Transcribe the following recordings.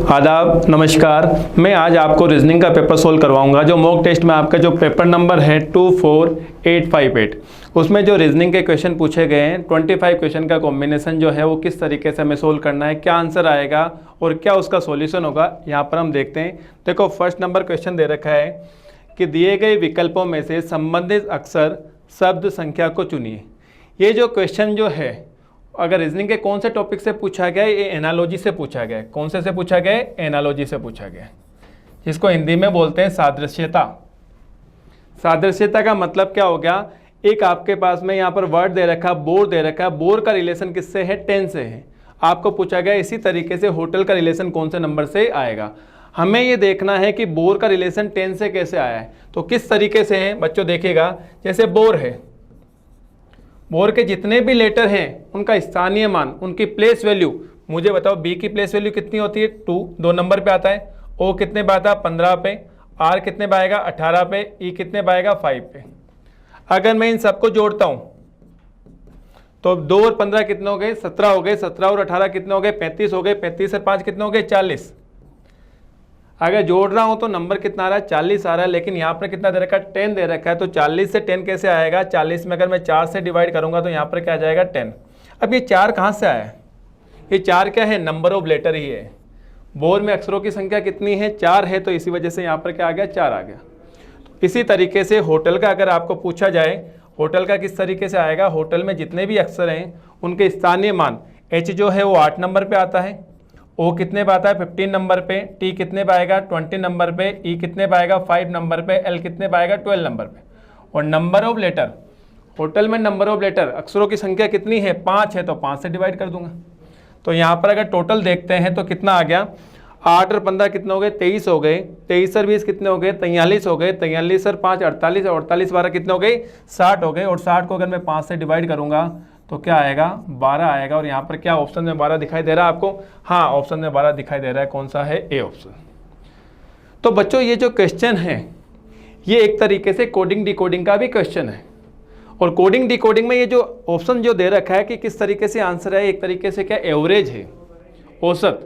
आदाब, नमस्कार। मैं आज आपको रीजनिंग का पेपर सोल्व करवाऊंगा। जो मॉक टेस्ट में आपका जो पेपर नंबर है 24858, उसमें जो रीजनिंग के क्वेश्चन पूछे गए हैं 25 क्वेश्चन का कॉम्बिनेशन जो है वो किस तरीके से हमें सोल्व करना है, क्या आंसर आएगा और क्या उसका सॉल्यूशन होगा, यहाँ पर हम देखते हैं। देखो, फर्स्ट नंबर क्वेश्चन दे रखा है कि दिए गए विकल्पों में से संबंधित अक्षर शब्द संख्या को चुनिए। ये जो क्वेश्चन जो है, अगर रीजनिंग के कौन से टॉपिक से पूछा गया है, ये एनालॉजी से पूछा गया है। कौन से पूछा गया है? एनालॉजी से पूछा गया है, जिसको हिंदी में बोलते हैं सादृश्यता। सादृश्यता का मतलब क्या हो गया? एक आपके पास में यहाँ पर वर्ड दे रखा, बोर दे रखा है। बोर का रिलेशन किससे है? 10 से है। आपको पूछा गया इसी तरीके से होटल का रिलेशन कौन से नंबर से आएगा। हमें ये देखना है कि बोर का रिलेशन 10 से कैसे आया है। तो किस तरीके से है बच्चों, देखिएगा। जैसे बोर है, बोर के जितने भी लेटर हैं उनका स्थानीय मान, उनकी प्लेस वैल्यू, मुझे बताओ बी की प्लेस वैल्यू कितनी होती है? 2, 2 नंबर पे आता है। ओ कितने पे आता है? 15 पे। आर कितने पे आएगा? 18 पे। ई कितने पे आएगा? 5 पे। अगर मैं इन सबको जोड़ता हूं तो 2 और 15 कितने हो गए? 17 हो गए। 17 और 18 कितने हो गए? 35 हो गए। 35 और 5 कितने हो गए? 40। अगर जोड़ रहा हूं तो नंबर कितना आ रहा है? 40 आ रहा है। लेकिन यहाँ पर कितना दे रखा है? 10 दे रखा है। तो 40 से 10 कैसे आएगा? 40 में अगर मैं 4 से डिवाइड करूंगा तो यहाँ पर क्या आ जाएगा? 10। अब ये 4 कहाँ से आया है? ये 4 क्या है? नंबर ऑफ लेटर ही है। बोर में अक्षरों की संख्या कितनी है? 4 है। तो इसी वजह से यहाँ पर क्या आ गया? 4 आ गया। इसी तरीके से होटल का अगर आपको पूछा जाए, होटल का किस तरीके से आएगा? होटल में जितने भी अक्षर हैं उनके स्थानीय मान, एच जो है वो 8 नंबर पे आता है। ओ कितने पे आता है? 15 नंबर पे। टी कितने पे आएगा? 20 नंबर पे। ई कितने पे आएगा? 5 नंबर पे। एल कितने पे आएगा? 12 नंबर पे। और नंबर ऑफ लेटर, होटल में नंबर ऑफ लेटर, अक्षरों की संख्या कितनी है? 5 है। तो 5 से डिवाइड कर दूंगा। तो यहाँ पर अगर टोटल देखते हैं तो कितना आ गया? 8 और 15 कितने हो गए? 23 हो गए। 23 और 20 कितने हो गए? 43 हो गए। 43 और 5 48, और 48 12 कितने हो गए? 60 हो गए। और 60 को अगर मैं 5 से डिवाइड करूंगा तो क्या आएगा? 12 आएगा। और यहाँ पर क्या ऑप्शन में 12 दिखाई दे रहा है आपको? हाँ, ऑप्शन में 12 दिखाई दे रहा है। कौन सा है? A option. तो बच्चों, ये जो क्वेश्चन है ये एक तरीके से कोडिंग डिकोडिंग का भी क्वेश्चन है। और कोडिंग डिकोडिंग में ये जो ऑप्शन जो दे रखा है कि किस तरीके से आंसर है, एक तरीके से क्या एवरेज है, औसत।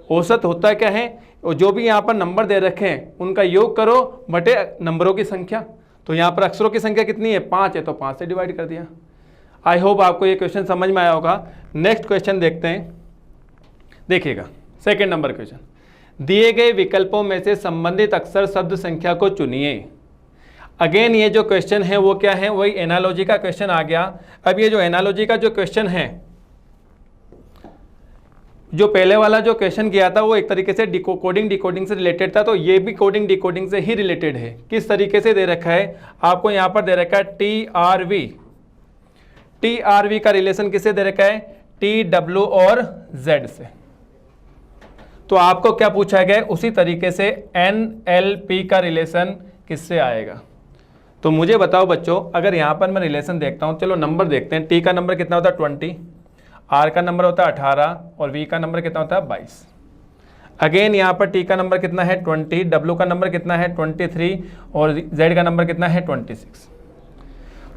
औसत होता क्या है? और जो भी यहाँ पर नंबर दे रखे हैं उनका योग करो बटे नंबरों की संख्या। तो यहाँ पर अक्षरों की संख्या कितनी है? 5 है। तो 5 से डिवाइड कर दिया। आई होप आपको ये क्वेश्चन समझ में आया होगा। नेक्स्ट क्वेश्चन देखते हैं। देखिएगा, सेकंड नंबर क्वेश्चन। दिए गए विकल्पों में से संबंधित अक्षर शब्द संख्या को चुनिए। अगेन ये जो क्वेश्चन है वो क्या है? वही एनालॉजी का क्वेश्चन आ गया। अब ये जो एनालॉजी का जो क्वेश्चन है, जो पहले वाला जो क्वेश्चन किया था वो एक तरीके से कोडिंग डिकोडिंग से रिलेटेड था। तो ये भी कोडिंग डिकोडिंग से ही रिलेटेड है। किस तरीके से दे रखा है आपको? यहाँ पर दे रखा है TRV। TRV का रिलेशन किससे दे रखा है? TW और Z से। तो आपको क्या पूछा गया? उसी तरीके से NLP का रिलेशन किससे आएगा? तो मुझे बताओ बच्चों, अगर यहाँ पर मैं रिलेशन देखता हूँ, चलो नंबर देखते हैं। T का नंबर कितना होता है? 20। R का नंबर होता है 18 और V का नंबर कितना होता है? 22। अगेन यहाँ पर T का नंबर कितना है? 20। W का नंबर कितना है? 23 और Z का नंबर कितना है? 26।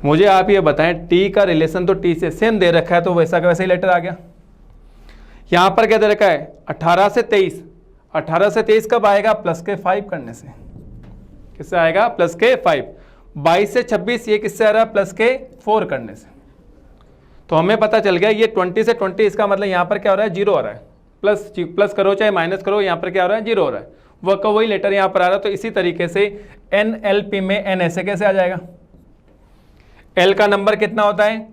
मुझे आप ये बताएं, टी का रिलेशन तो टी से सेम दे रखा है, तो वैसा का वैसा ही लेटर आ गया। यहाँ पर क्या दे रखा है? 18 से 23। 18 से 23 कब आएगा? प्लस के 5 करने से। किससे आएगा? प्लस के 5। 22 से 26 ये किससे आ रहा है? प्लस के 4 करने से। तो हमें पता चल गया ये 20 से 20, इसका मतलब यहाँ पर क्या हो रहा है? 0 आ रहा है। प्लस करो चाहे माइनस करो, यहाँ पर क्या हो रहा है? 0 हो रहा है। वह का वही लेटर यहाँ पर आ रहा है। तो इसी तरीके से NLP में N ऐसे कैसे आ जाएगा? L का नंबर कितना होता है?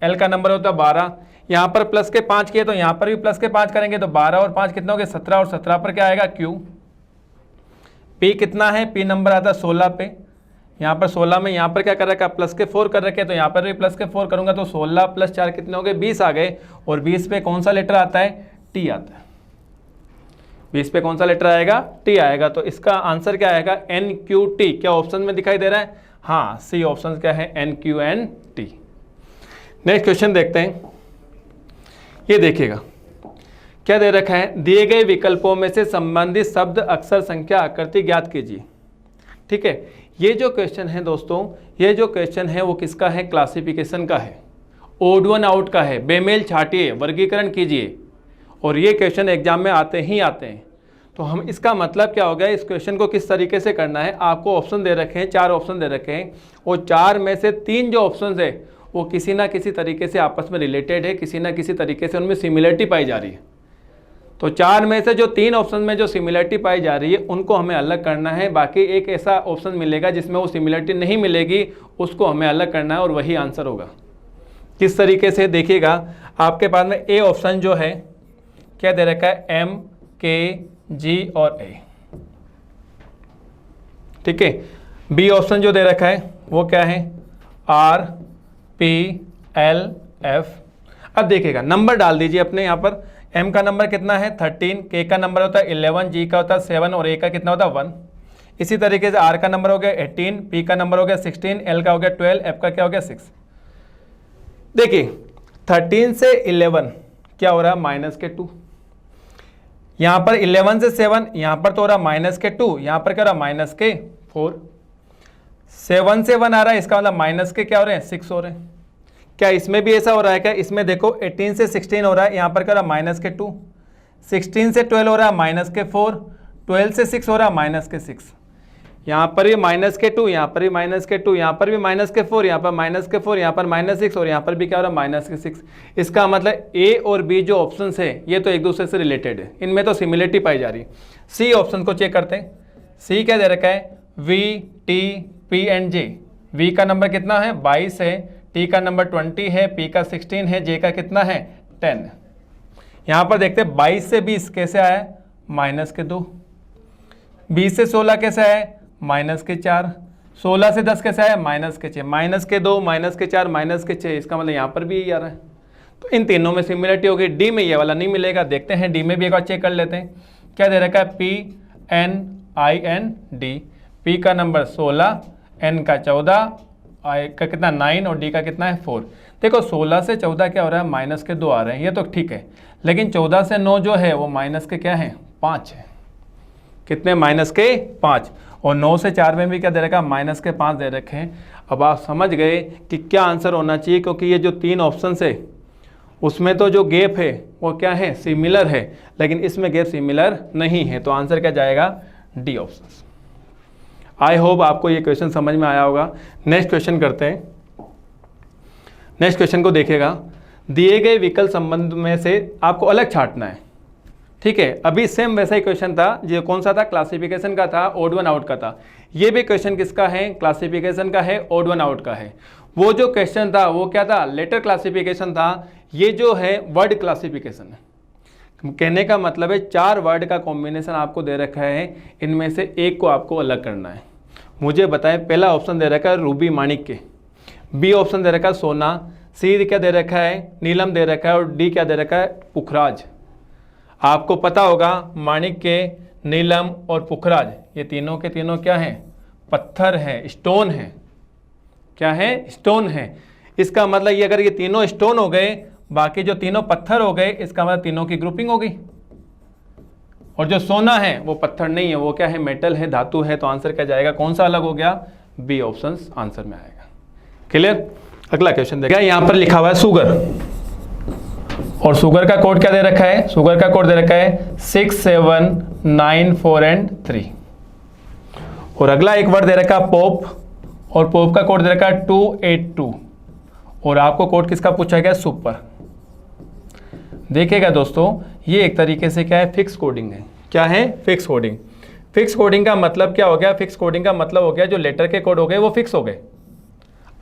L का नंबर होता है 12। यहाँ पर प्लस के 5 किए तो यहाँ पर भी प्लस के 5 करेंगे तो 12 और 5 कितना हो गया? 17। और 17 पर क्या आएगा? Q। P कितना है? P नंबर आता है 16 पे। यहाँ पर 16 में यहाँ पर क्या कर रखा है? प्लस के 4 कर रखे, तो यहाँ पर भी प्लस के 4 करूँगा तो 16 प्लस 4 कितने हो गए? 20 आ गए। और 20 पे कौन सा लेटर आता है? T आता है। 20 पे कौन सा लेटर आएगा? T आएगा। तो इसका आंसर क्या आएगा? NQT। क्या ऑप्शन में दिखाई दे रहा है? हाँ, सी ऑप्शन क्या है? NQNT। नेक्स्ट क्वेश्चन देखते हैं। ये देखिएगा क्या दे रखा है? दिए गए विकल्पों में से संबंधित शब्द अक्षर संख्या आकृति ज्ञात कीजिए। ठीक है, ये जो क्वेश्चन है दोस्तों, ये जो क्वेश्चन है वो किसका है? क्लासिफिकेशन का है, ओड वन आउट का है। बेमेल छाटिए, वर्गीकरण कीजिए। और ये क्वेश्चन एग्जाम में आते ही आते हैं। तो हम इसका मतलब क्या हो गया, इस क्वेश्चन को किस तरीके से करना है, आपको ऑप्शन दे रखे हैं, 4 ऑप्शन दे रखे हैं, और 4 में से 3 जो ऑप्शन है वो किसी ना किसी तरीके से आपस में रिलेटेड है, किसी ना किसी तरीके से उनमें सिमिलरिटी पाई जा रही है। तो 4 में से जो 3 ऑप्शन में जो सिमिलरिटी पाई जा रही है उनको हमें अलग करना है, बाकी एक ऐसा ऑप्शन मिलेगा जिसमें वो सिमिलरिटी नहीं मिलेगी, उसको हमें अलग करना है और वही आंसर होगा। किस तरीके से देखिएगा, आपके पास में ए ऑप्शन जो है क्या दे रखा है, एम, के, जी और ए, ठीक है। बी ऑप्शन जो दे रखा है वो क्या है, आर, पी, एल, एफ। अब देखिएगा नंबर डाल दीजिए अपने यहाँ पर, एम का नंबर कितना है 13, के का नंबर होता है 11, जी का होता है 7 और ए का कितना होता है 1। इसी तरीके से आर का नंबर हो गया 18, पी का नंबर हो गया 16, एल का हो गया 12, एफ का क्या हो गया 6। देखिए 13 से 11 क्या हो रहा है, माइनस के 2, यहाँ पर 11 से 7, यहाँ पर तो हो रहा माइनस के 2, यहाँ पर क्या हो रहा माइनस के 4, 7 से 1 आ रहा है, इसका मतलब माइनस के क्या हो रहे हैं 6 हो रहे हैं। क्या इसमें भी ऐसा हो रहा है क्या, इसमें देखो 18 से 16 हो रहा है, यहाँ पर क्या हो रहा माइनस के 2, 16 से 12 हो रहा है माइनस के 4, 12 से 6 हो रहा है माइनस के 6, यहाँ पर भी माइनस के 2, यहाँ पर भी माइनस के 2, यहाँ पर भी माइनस के 4, यहाँ पर माइनस के 4, यहाँ पर माइनस 6 और यहाँ पर भी क्या हो रहा है माइनस के 6। इसका मतलब ए और बी जो ऑप्शन है ये तो एक दूसरे से रिलेटेड है, इनमें तो सिमिलरिटी पाई जा रही है। सी ऑप्शन को चेक करते हैं, सी क्या दे रखा है, V, T, P and J. V का नंबर कितना है 22 है, टी का नंबर 20 है, पी का 16 है, जे का कितना है 10। यहाँ पर देखते हैं 22 से 20 कैसे आया, माइनस के 2, 20 से 16 कैसे आया, माइनस के 4, 16 से 10 कैसे आया, माइनस के 6, माइनस के 2, माइनस के 4, माइनस के 6, इसका मतलब यहाँ पर भी यही आ रहा है। तो इन तीनों में सिमिलरिटी होगी। डी में ये वाला नहीं मिलेगा, देखते हैं डी में भी एक बार चेक कर लेते हैं। क्या दे रखा है, P N I N D, P का नंबर 16, एन का 14, आई का कितना 9 और डी का कितना है 4। देखो 16 से 14 क्या हो रहा है, माइनस के 2 आ रहे हैं, ये तो ठीक है, लेकिन 14 से 9 जो है वो माइनस के क्या है 5 है, कितने माइनस के 5, और 9 से 4 में भी क्या दे रखा है, माइनस के 5 दे रखे हैं। अब आप समझ गए कि क्या आंसर होना चाहिए, क्योंकि ये जो 3 ऑप्शन है उसमें तो जो गैप है वो क्या है, सिमिलर है, लेकिन इसमें गैप सिमिलर नहीं है, तो आंसर क्या जाएगा, डी ऑप्शन। आई होप आपको ये क्वेश्चन समझ में आया होगा। नेक्स्ट क्वेश्चन करते हैं। नेक्स्ट क्वेश्चन को देखिएगा, दिए गए विकल्प संबंध में से आपको अलग छांटना है, ठीक है। अभी सेम वैसा ही क्वेश्चन था, जो कौन सा था, क्लासिफिकेशन का था, ओड वन आउट का था। ये भी क्वेश्चन किसका है, क्लासिफिकेशन का है, ओड वन आउट का है। वो जो क्वेश्चन था वो क्या था, लेटर क्लासिफिकेशन था, ये जो है वर्ड क्लासिफिकेशन है। कहने का मतलब है 4 वर्ड का कॉम्बिनेशन आपको दे रखा है, इनमें से एक को आपको अलग करना है। मुझे बताएं, पहला ऑप्शन दे रखा है रूबी माणिक के, बी ऑप्शन दे रखा है सोना, सी क्या दे रखा है नीलम दे रखा है, और डी क्या दे रखा है पुखराज। आपको पता होगा माणिक के, नीलम और पुखराज ये तीनों के तीनों क्या हैं, पत्थर है, स्टोन है। क्या है, स्टोन है। इसका मतलब ये अगर ये तीनों स्टोन हो गए, बाकी जो तीनों पत्थर हो गए, इसका मतलब तीनों की ग्रुपिंग हो गई। और जो सोना है वो पत्थर नहीं है, वो क्या है, मेटल है, धातु है। तो आंसर क्या जाएगा, कौन सा अलग हो गया, बी ऑप्शन आंसर में आएगा। क्लियर। अगला क्वेश्चन देखिए, यहाँ पर लिखा हुआ है शुगर, और शुगर का कोड क्या दे रखा है, शुगर का कोड दे रखा है 6, 7, 9, 4 एंड 3। और अगला एक वर्ड दे रखा है पोप, और पोप का कोड दे रखा है 282, और आपको कोड किसका पूछा गया, सुपर। देखिएगा दोस्तों, ये एक तरीके से क्या है, फिक्स कोडिंग है। क्या है, फिक्स कोडिंग। फिक्स कोडिंग का मतलब क्या हो गया, फिक्स कोडिंग का मतलब हो गया जो लेटर के कोड हो गए वो फिक्स हो गए।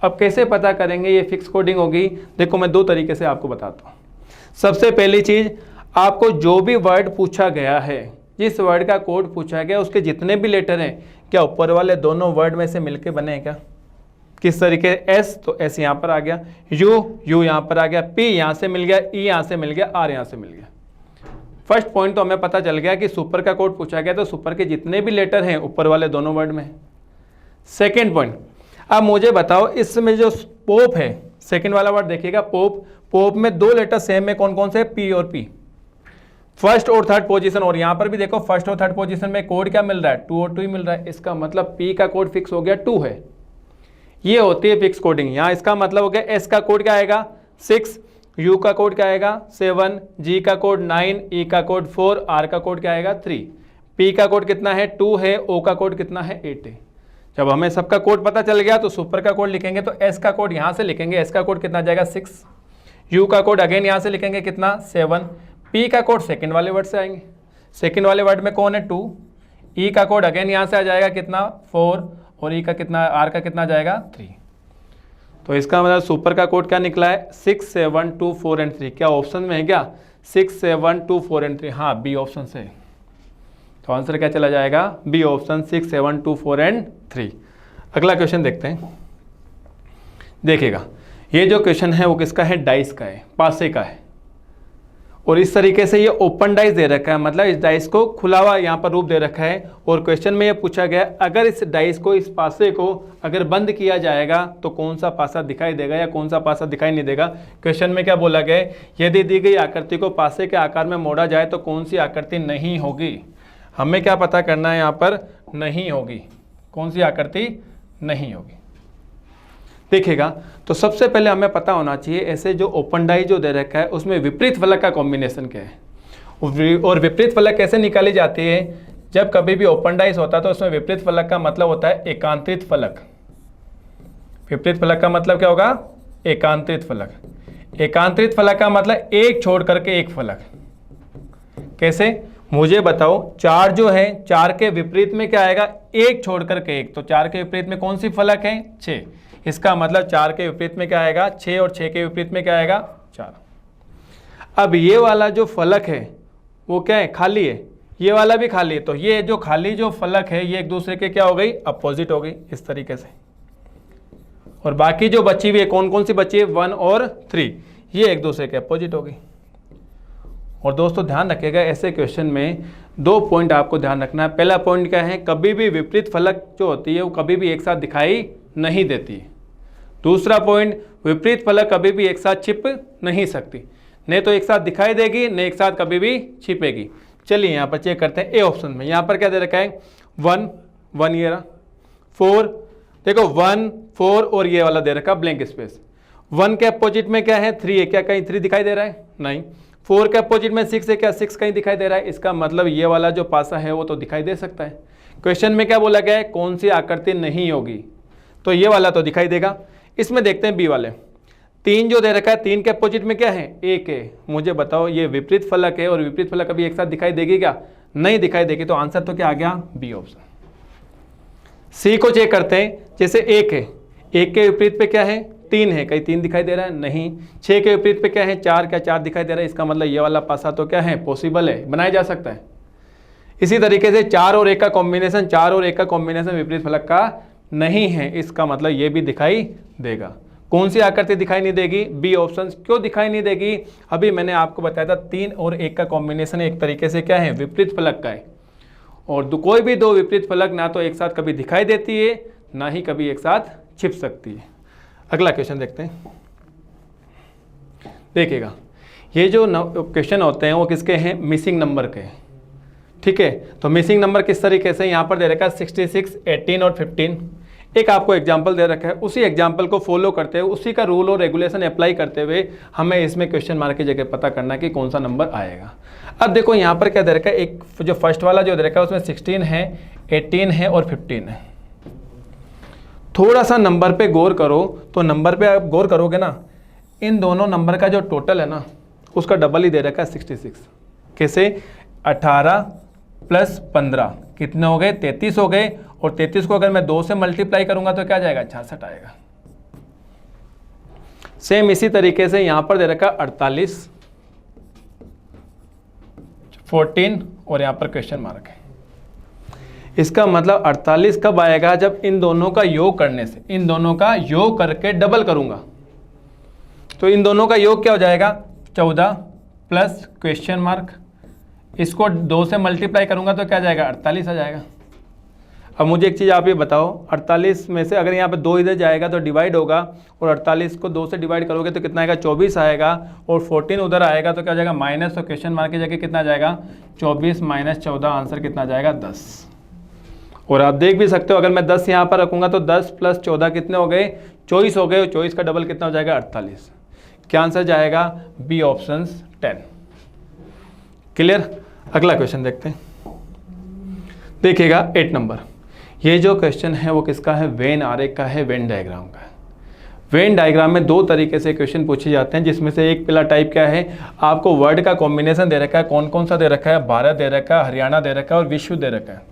अब कैसे पता करेंगे ये फिक्स कोडिंग होगी, देखो मैं 2 तरीके से आपको बताता हूँ। सबसे पहली चीज, आपको जो भी वर्ड पूछा गया है, जिस वर्ड का कोड पूछा गया उसके जितने भी लेटर हैं, क्या ऊपर वाले दोनों वर्ड में से मिलके बने हैं क्या। किस तरीके, एस तो एस यहाँ पर आ गया, यू यहाँ पर आ गया, पी यहाँ से मिल गया, ई यहाँ से मिल गया, आर यहाँ से मिल गया। फर्स्ट पॉइंट तो हमें पता चल गया कि सुपर का कोड पूछा गया, तो सुपर के जितने भी लेटर हैं ऊपर वाले दोनों वर्ड में। सेकेंड पॉइंट, अब मुझे बताओ इसमें जो पोप है, सेकेंड वाला वर्ड देखिएगा पोप, पोप में 2 लेटर सेम में कौन कौन से, पी और पी, फर्स्ट और थर्ड पोजीशन। और यहाँ पर भी देखो फर्स्ट और थर्ड पोजीशन में कोड क्या मिल रहा है, 2 और 2 ही मिल रहा है। इसका मतलब पी का कोड फिक्स हो गया 2 है, ये होती है फिक्स कोडिंग। यहाँ इसका मतलब हो गया एस का कोड क्या आएगा 6, यू का कोड क्या आएगा 7, जी का कोड 9, ई का कोड 4, आर का कोड क्या आएगा 3, P का कोड कितना है 2 है, O का कोड कितना है 8 है। जब हमें सबका कोड पता चल गया तो सुपर का कोड लिखेंगे, तो S का कोड यहाँ से लिखेंगे, S का कोड कितना जाएगा 6, U का कोड अगेन यहाँ से लिखेंगे कितना 7, P का कोड सेकंड वाले वर्ड से आएंगे, सेकंड वाले वर्ड में कौन है 2, E का कोड अगेन यहाँ से आ जाएगा कितना 4 और E का कितना R का कितना जाएगा 3। तो इसका मतलब सुपर का कोड क्या निकला है 6, 7, 2, 4 एंड 3। क्या ऑप्शन में है क्या 6, 7, 2, 4 एंड 3? हाँ, बी ऑप्शन से। तो आंसर क्या चला जाएगा बी ऑप्शन 6, 7, 2, 4 एंड 3। अगला क्वेश्चन देखते हैं। देखिएगा ये जो क्वेश्चन है वो किसका है, डाइस का है, पासे का है, और इस तरीके से ये ओपन डाइस दे रखा है, मतलब इस डाइस को खुला हुआ यहाँ पर रूप दे रखा है। और क्वेश्चन में ये पूछा गया अगर इस डाइस को, इस पासे को अगर बंद किया जाएगा तो कौन सा पासा दिखाई देगा या कौन सा पासा दिखाई नहीं देगा। क्वेश्चन में क्या बोला गया, यदि दी गई आकृति को पासे के आकार में मोड़ा जाए तो कौन सी आकृति नहीं होगी। हमें क्या पता करना है यहाँ पर, नहीं होगी, कौन सी आकृति नहीं होगी। देखिएगा तो सबसे पहले हमें पता होना चाहिए ऐसे जो ओपन डाई जो दे रखा है उसमें विपरीत फलक का कॉम्बिनेशन क्या है, और विपरीत फलक कैसे निकाली जाती है। जब कभी भी ओपन डाइस होता है तो उसमें विपरीत फलक का मतलब होता है एकांतरित फलक। विपरीत फलक का मतलब क्या होगा, एकांतरित फलक। एकांतरित फलक का मतलब एक छोड़ करके एक फलक। कैसे, मुझे बताओ, 4 जो है 4 के विपरीत में क्या आएगा, एक छोड़ करके एक, तो 4 के विपरीत में कौन सी फलक है 6। इसका मतलब 4 के विपरीत में क्या आएगा 6 और 6 के विपरीत में क्या आएगा 4। अब ये वाला जो फलक है वो क्या है, खाली है, ये वाला भी खाली है, तो ये जो खाली जो फलक है ये एक दूसरे के क्या हो गई, अपोजिट हो गई इस तरीके से। और बाकी जो बची हुई है कौन कौन सी बची है 1 और 3, ये एक दूसरे के अपोजिट हो गई। और दोस्तों ध्यान रखिएगा ऐसे क्वेश्चन में 2 पॉइंट आपको ध्यान रखना है। पहला पॉइंट क्या है, कभी भी विपरीत फलक जो होती है वो कभी भी एक साथ दिखाई नहीं देती है। दूसरा पॉइंट, विपरीत फलक कभी भी एक साथ छिप नहीं सकती, नहीं तो एक साथ दिखाई देगी, नहीं एक साथ कभी भी छिपेगी। चलिए यहाँ पर चेक करते हैं ए ऑप्शन में। यहाँ पर क्या दे रखा है 1, 1 ये रहा, 4, देखो 1, 4 और ये वाला दे रखा ब्लैंक स्पेस। 1 के अपोजिट में क्या है 3 है, क्या कहीं 3 दिखाई दे रहा है, नहीं। 4 के अपोजिट में 6 है, क्या 6 कहीं दिखाई दे रहा है। इसका मतलब ये वाला जो पासा है वो तो दिखाई दे सकता है। क्वेश्चन में क्या बोला गया है, कौन सी आकृति नहीं होगी, तो ये वाला तो दिखाई देगा। इसमें देखते हैं बी वाले, 3 जो दे रखा है 3 के अपोजिट में क्या है 1 है। मुझे बताओ ये विपरीत फलक है और विपरीत फलक कभी एक साथ दिखाई देगी क्या, नहीं दिखाई देगी। तो आंसर तो क्या आ गया बी ऑप्शन। सी को चेक करते हैं, जैसे 1 है, 1 के विपरीत पे क्या है 3 है, कहीं 3 दिखाई दे रहा है, नहीं। 6 के विपरीत पे क्या है 4, क्या 4 दिखाई दे रहा है। इसका मतलब ये वाला पासा तो क्या है पॉसिबल है, बनाया जा सकता है। इसी तरीके से 4 और 1 का कॉम्बिनेशन, 4 और 1 का कॉम्बिनेशन विपरीत फलक का नहीं है, इसका मतलब ये भी दिखाई देगा। कौन सी आकृति दिखाई नहीं देगी, बी ऑप्शन। क्यों दिखाई नहीं देगी, अभी मैंने आपको बताया था 3 और 1 का कॉम्बिनेशन एक तरीके से क्या है विपरीत फलक का है, और कोई भी 2 विपरीत फलक ना तो एक साथ कभी दिखाई देती है ना ही कभी एक साथ छिप सकती है। अगला क्वेश्चन देखते हैं। देखिएगा ये जो क्वेश्चन होते हैं वो किसके हैं, मिसिंग नंबर के, ठीक है। तो मिसिंग नंबर किस तरीके से, यहाँ पर दे रखा है 66, 18 और 15। एक आपको एग्जाम्पल दे रखा है, उसी एग्जाम्पल को फॉलो करते हुए, उसी का रूल और रेगुलेशन अप्लाई करते हुए हमें इसमें क्वेश्चन मार्क की जगह पता करना है कि कौन सा नंबर आएगा। अब देखो यहाँ पर क्या दे रखा है, एक जो फर्स्ट वाला जो दे रखा है उसमें 16 है, 18 है और 15 है। थोड़ा सा नंबर पे गौर करो, तो नंबर पे आप गौर करोगे ना, इन दोनों नंबर का जो टोटल है ना उसका डबल ही दे रखा है 66। कैसे, 18 प्लस 15 कितने हो गए 33 हो गए, और 33 को अगर मैं 2 से मल्टीप्लाई करूंगा तो क्या जाएगा 66 आएगा। सेम इसी तरीके से यहां पर दे रखा 48, 14 और यहां पर क्वेश्चन मार्क है। इसका मतलब 48 कब आएगा, जब इन दोनों का योग करने से, इन दोनों का योग करके डबल करूंगा, तो इन दोनों का योग क्या हो जाएगा 14 प्लस क्वेश्चन मार्क, इसको 2 से मल्टीप्लाई करूंगा तो क्या जाएगा 48 आ जाएगा। अब मुझे एक चीज़ आप ये बताओ, 48 में से अगर यहाँ पे 2 इधर जाएगा तो डिवाइड होगा, और 48 को 2 से डिवाइड करोगे तो कितना आएगा 24 आएगा, और 14 उधर आएगा तो क्या हो जाएगा माइनस, तो क्वेश्चन मार्क की जगह कितना जाएगा 24 माइनस 14, आंसर कितना जाएगा 10। और आप देख भी सकते हो अगर मैं 10 यहाँ पर रखूँगा तो 10 प्लस 14 कितने हो गए 24 हो गए, और 24 का डबल कितना हो जाएगा 48। क्या आंसर जाएगा बी ऑप्शन 10। क्लियर। अगला क्वेश्चन देखते हैं। देखिएगा 8 नंबर, ये जो क्वेश्चन है वो किसका है, वेन आरेख का है, वेन डायग्राम का है। वेन डायग्राम में दो तरीके से क्वेश्चन पूछे जाते हैं, जिसमें से एक पहला टाइप क्या है, आपको वर्ड का कॉम्बिनेशन दे रखा है, कौन कौन सा दे रखा है, भारत दे रखा है, हरियाणा दे रखा है और विश्व दे रखा है।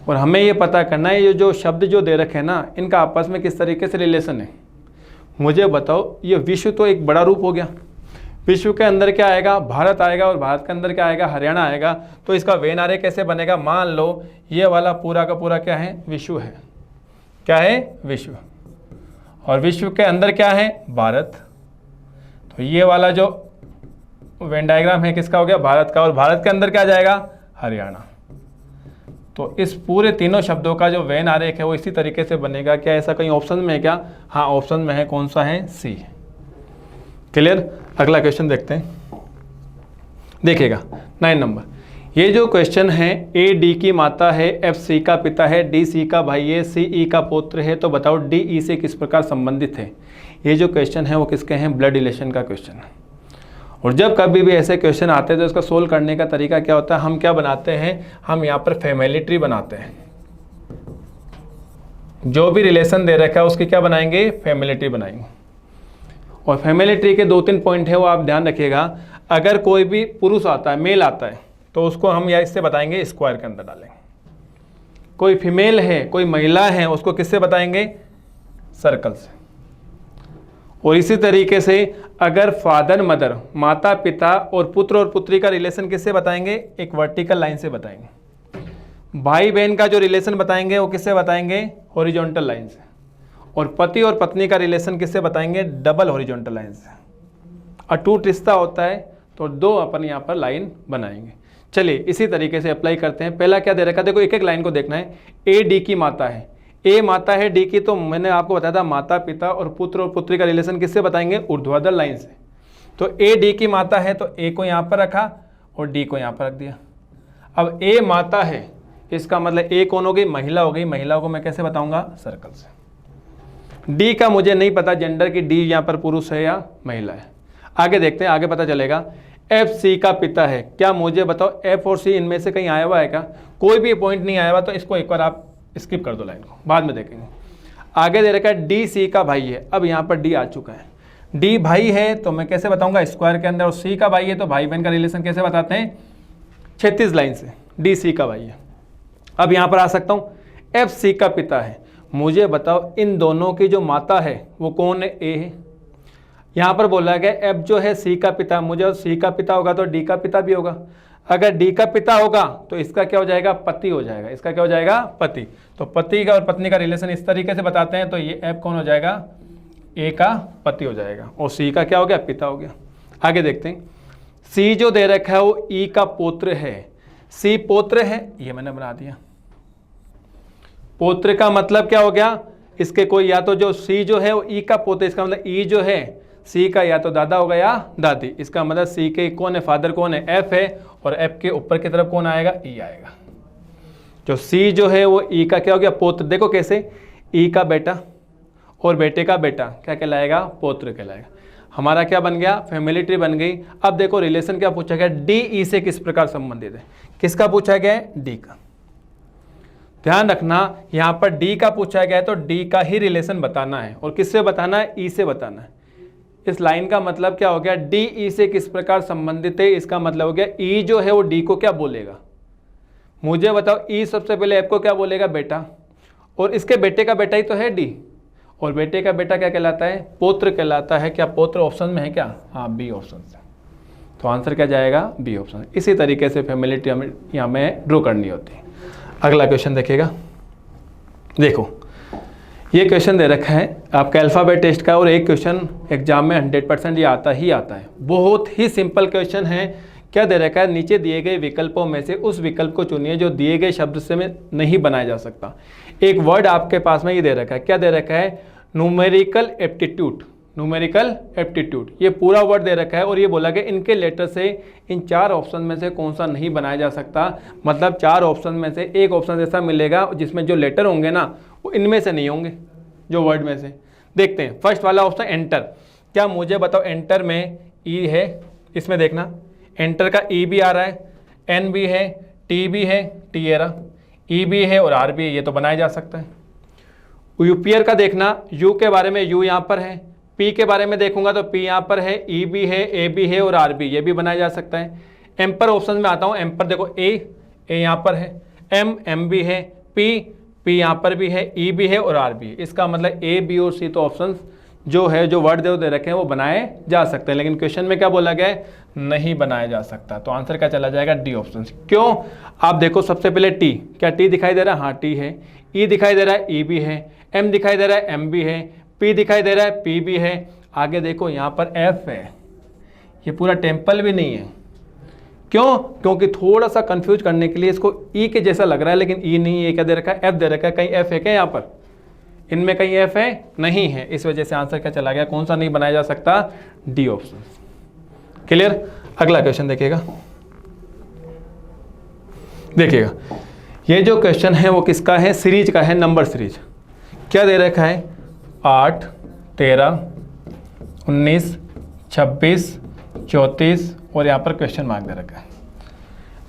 और हमें ये पता करना है ये जो शब्द जो दे रखे हैं ना, इनका आपस में किस तरीके से रिलेशन है। मुझे बताओ, ये विश्व तो एक बड़ा रूप हो गया, विश्व के अंदर क्या आएगा, भारत आएगा, और भारत के अंदर क्या आएगा, हरियाणा आएगा। तो इसका वेन आरेख कैसे बनेगा, मान लो ये वाला पूरा का पूरा क्या है, विश्व है, क्या है, विश्व, और विश्व के अंदर क्या है, भारत। तो ये वाला जो वेन डायग्राम है किसका हो गया, भारत का, और भारत के अंदर क्या जाएगा, हरियाणा। तो इस पूरे तीनों शब्दों का जो वेन आरेख है वो इसी तरीके से बनेगा। क्या ऐसा कहीं ऑप्शन में है क्या, हाँ ऑप्शन में है, कौन सा है, सी। क्लियर। अगला क्वेश्चन देखते हैं, देखिएगा 9 नंबर, ये जो क्वेश्चन है, ए डी की माता है, एफ सी का पिता है, डी सी का भाई है, सी ई का पुत्र है, तो बताओ डी ई से किस प्रकार संबंधित है। ये जो क्वेश्चन है वो किसके हैं, ब्लड रिलेशन का क्वेश्चन है। और जब कभी भी ऐसे क्वेश्चन आते हैं तो इसका सोल्व करने का तरीका क्या होता है, हम क्या बनाते हैं, हम यहाँ पर फैमिली ट्री बनाते हैं। जो भी रिलेशन दे रखा है उसकी क्या बनाएंगे, फैमिली ट्री बनाएंगे। और फैमिली ट्री के 2-3 पॉइंट है वो आप ध्यान रखिएगा। अगर कोई भी पुरुष आता है, मेल आता है, तो उसको हम या इससे बताएंगे, स्क्वायर के अंदर डालेंगे। कोई फीमेल है, कोई महिला है, उसको किससे बताएंगे, सर्कल से। और इसी तरीके से अगर फादर मदर, माता पिता और पुत्र और पुत्री का रिलेशन किससे बताएंगे, एक वर्टिकल लाइन से बताएंगे। भाई बहन का जो रिलेशन बताएंगे वो किससे बताएंगे, हॉरिजॉन्टल लाइन से। और पति और पत्नी का रिलेशन किससे बताएंगे, डबल हॉरिजॉन्टल लाइन से। अटूट रिश्ता होता है तो दो अपन यहाँ पर लाइन बनाएंगे। चलिए इसी तरीके से अप्लाई करते हैं। पहला क्या दे रखा है, देखो एक एक लाइन को देखना है। ए डी की माता है, ए माता है, डी की, तो मैंने आपको बताया था माता पिता और पुत्र और पुत्री का रिलेशन किससे बताएंगे, ऊर्ध्वाधर लाइन से। तो ए डी की माता है तो ए को यहाँ पर रखा और डी को यहाँ पर रख दिया। अब ए माता है, इसका मतलब ए कौन हो गई, महिला हो गई। महिला को मैं कैसे बताऊंगा, सर्कल से। डी का मुझे नहीं पता जेंडर की, डी यहाँ पर पुरुष है या महिला है। आगे देखते हैं, आगे पता चलेगा। एफ सी का पिता है, क्या मुझे बताओ एफ और सी इनमें से कहीं आया हुआ है क्या, कोई भी पॉइंट नहीं आया हुआ, तो इसको एक बार आप स्किप कर दो लाइन को, बाद में देखेंगे। आगे दे रखा है डी सी का भाई है, अब यहाँ पर डी आ चुका है। डी भाई है तो मैं कैसे बताऊंगा, स्क्वायर के अंदर, और सी का भाई है तो भाई बहन का रिलेशन कैसे बताते हैं, क्षैतिज लाइन से। डी सी का भाई है। अब यहाँ पर आ सकता हूँ, एफ सी का पिता है, मुझे बताओ इन दोनों की जो माता है वो कौन है, ए है। यहाँ पर बोला गया एफ जो है सी का पिता, मुझे सी का पिता होगा तो डी का पिता भी होगा। अगर डी का पिता होगा तो इसका क्या हो जाएगा, पति हो जाएगा। इसका क्या हो जाएगा, पति। तो पति का और पत्नी का रिलेशन इस तरीके से बताते हैं, तो ये एफ कौन हो जाएगा, ए का पति हो जाएगा, और सी का क्या हो गया, पिता हो गया। आगे देखते हैं, सी जो दे रखा है वो ई का पुत्र है। सी पौत्र है, ये मैंने बना दिया। पौत्र का मतलब क्या हो गया, इसके कोई या तो जो सी जो है वो ई का पुत्र, इसका मतलब ई जो है सी का या तो दादा होगा या दादी। इसका मतलब सी के कौन है, फादर कौन है, एफ है, और एफ के ऊपर की तरफ कौन आएगा, ई आएगा। जो सी जो है वो ई का क्या हो गया, पौत्र। देखो कैसे, ई का बेटा और बेटे का बेटा क्या कहलाएगा, पौत्र कहलाएगा। हमारा क्या बन गया, फैमिली ट्री बन गई। अब देखो रिलेशन क्या पूछा गया, डी ई से किस प्रकार संबंधित है। किसका पूछा गया है, डी का। ध्यान रखना यहाँ पर डी का पूछा गया है तो डी का ही रिलेशन बताना है, और किससे बताना है, ई से बताना है। इस लाइन का मतलब क्या हो गया, डी ई से किस प्रकार संबंधित है, इसका मतलब हो गया ई जो है वो डी को क्या बोलेगा। मुझे बताओ ई सबसे पहले एफ को क्या बोलेगा, बेटा, और इसके बेटे का बेटा ही तो है डी, और बेटे का बेटा क्या कहलाता है, पौत्र कहलाता है। क्या पौत्र ऑप्शन में है क्या, हाँ बी ऑप्शन से। तो आंसर क्या जाएगा, बी ऑप्शन। इसी तरीके से फैमिली ट्री हमें यहाँ में ड्रॉ करनी होती है। अगला क्वेश्चन देखिएगा, देखो ये क्वेश्चन दे रखा है आपका अल्फ़ाबेट टेस्ट का, और एक क्वेश्चन एग्जाम में 100% ये आता ही आता है। बहुत ही सिंपल क्वेश्चन है। क्या दे रखा है, नीचे दिए गए विकल्पों में से उस विकल्प को चुनिए जो दिए गए शब्द से में नहीं बनाया जा सकता। एक वर्ड आपके पास में ये दे रखा है, क्या दे रखा है, न्यूमेरिकल एप्टीट्यूड। न्यूमेरिकल एप्टीट्यूड, ये पूरा वर्ड दे रखा है, और ये बोला गया इनके लेटर से इन 4 ऑप्शन में से कौन सा नहीं बनाया जा सकता। मतलब 4 ऑप्शन में से एक ऑप्शन ऐसा मिलेगा जिसमें जो लेटर होंगे ना वो इनमें से नहीं होंगे, जो वर्ड में से। देखते हैं, फर्स्ट वाला ऑप्शन एंटर। क्या मुझे बताओ एंटर में ई है, इसमें देखना एंटर का ई भी आ रहा है, एन भी है, टी भी है, टी ए रहा। ई भी है और आर भी है, ये तो बनाया जा सकता है। यूपीयर का देखना, यू के बारे में यू यहाँ पर है, पी के बारे में देखूंगा तो पी यहाँ पर है, ई भी है, ए भी है और आर भी, ये भी बनाया जा सकता है। एम्पर ऑप्शन में आता हूँ, एम्पर देखो ए यहाँ पर है, एम भी है, पी यहाँ पर भी है, ई भी है और आर भी है। इसका मतलब ए बी और सी तो ऑप्शन जो है, जो वर्ड दे रखे हैं वो बनाए जा सकते हैं, लेकिन क्वेश्चन में क्या बोला गया है, नहीं बनाया जा सकता। तो आंसर क्या चला जाएगा, डी ऑप्शन। क्यों, आप देखो सबसे पहले टी, क्या टी दिखाई दे रहा है, हाँ टी है, ई दिखाई दे रहा है, ई भी है, एम दिखाई दे रहा है, एम भी है, पी दिखाई दे रहा है, पी भी है। आगे देखो यहाँ पर एफ है, ये पूरा टेम्पल भी नहीं है। क्यों, क्योंकि थोड़ा सा कंफ्यूज करने के लिए इसको ई के जैसा लग रहा है, लेकिन ई नहीं है, क्या दे रखा है, एफ दे रखा है। कहीं एफ है क्या यहाँ पर, इनमें कहीं एफ है, नहीं है, इस वजह से आंसर क्या चला गया, कौन सा नहीं बनाया जा सकता, डी ऑप्शन। क्लियर। अगला क्वेश्चन देखिएगा, ये जो क्वेश्चन है वो किसका है, सीरीज का है, नंबर सीरीज। क्या दे रखा है, 8, 13, 19, 26, 34 और यहाँ पर क्वेश्चन मार्क दे रखा है।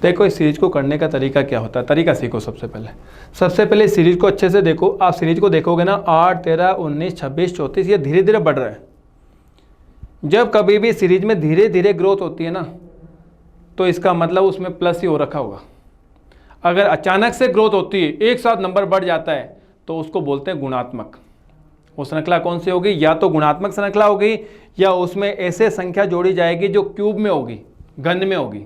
देखो इस सीरीज को करने का तरीका क्या होता है, तरीका सीखो। सबसे पहले सीरीज को अच्छे से देखो। आप सीरीज को देखोगे ना, 8, 13, 19, 26, 34, ये धीरे धीरे बढ़ रहा है। जब कभी भी सीरीज में धीरे धीरे ग्रोथ होती है ना, तो इसका मतलब उसमें प्लस ही हो रखा होगा। अगर अचानक से ग्रोथ होती है, एक साथ नंबर बढ़ जाता है, तो उसको बोलते हैं गुणात्मक। वो श्रृंखला कौन सी होगी, या तो गुणात्मक श्रृंखला होगी, या उसमें ऐसे संख्या जोड़ी जाएगी जो क्यूब में होगी, घन में होगी।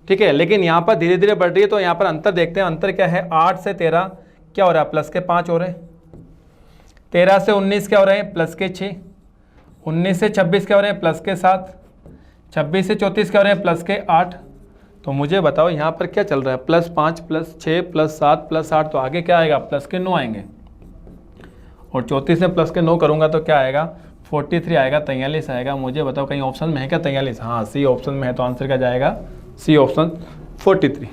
ठीक है, लेकिन यहाँ पर धीरे धीरे बढ़ रही है, तो यहाँ पर अंतर देखते हैं। अंतर क्या है, 8 से 13 क्या हो रहा है, प्लस के 5 हो रहे हैं। 13 से 19 क्या हो रहे हैं, प्लस के 6। 19 से 26 क्या हो रहे हैं, प्लस के 7। 26 से 34 क्या हो रहे हैं, प्लस के 8। तो मुझे बताओ यहाँ पर क्या चल रहा है, +5 +6 +7 +8, तो आगे क्या आएगा, प्लस के 9 आएंगे। और 34 में प्लस के 9 करूँगा तो क्या आएगा, 43 आएगा, 43 आएगा। मुझे बताओ कहीं ऑप्शन में है क्या 43, हाँ सी ऑप्शन में है, तो आंसर क्या जाएगा, सी ऑप्शन 43।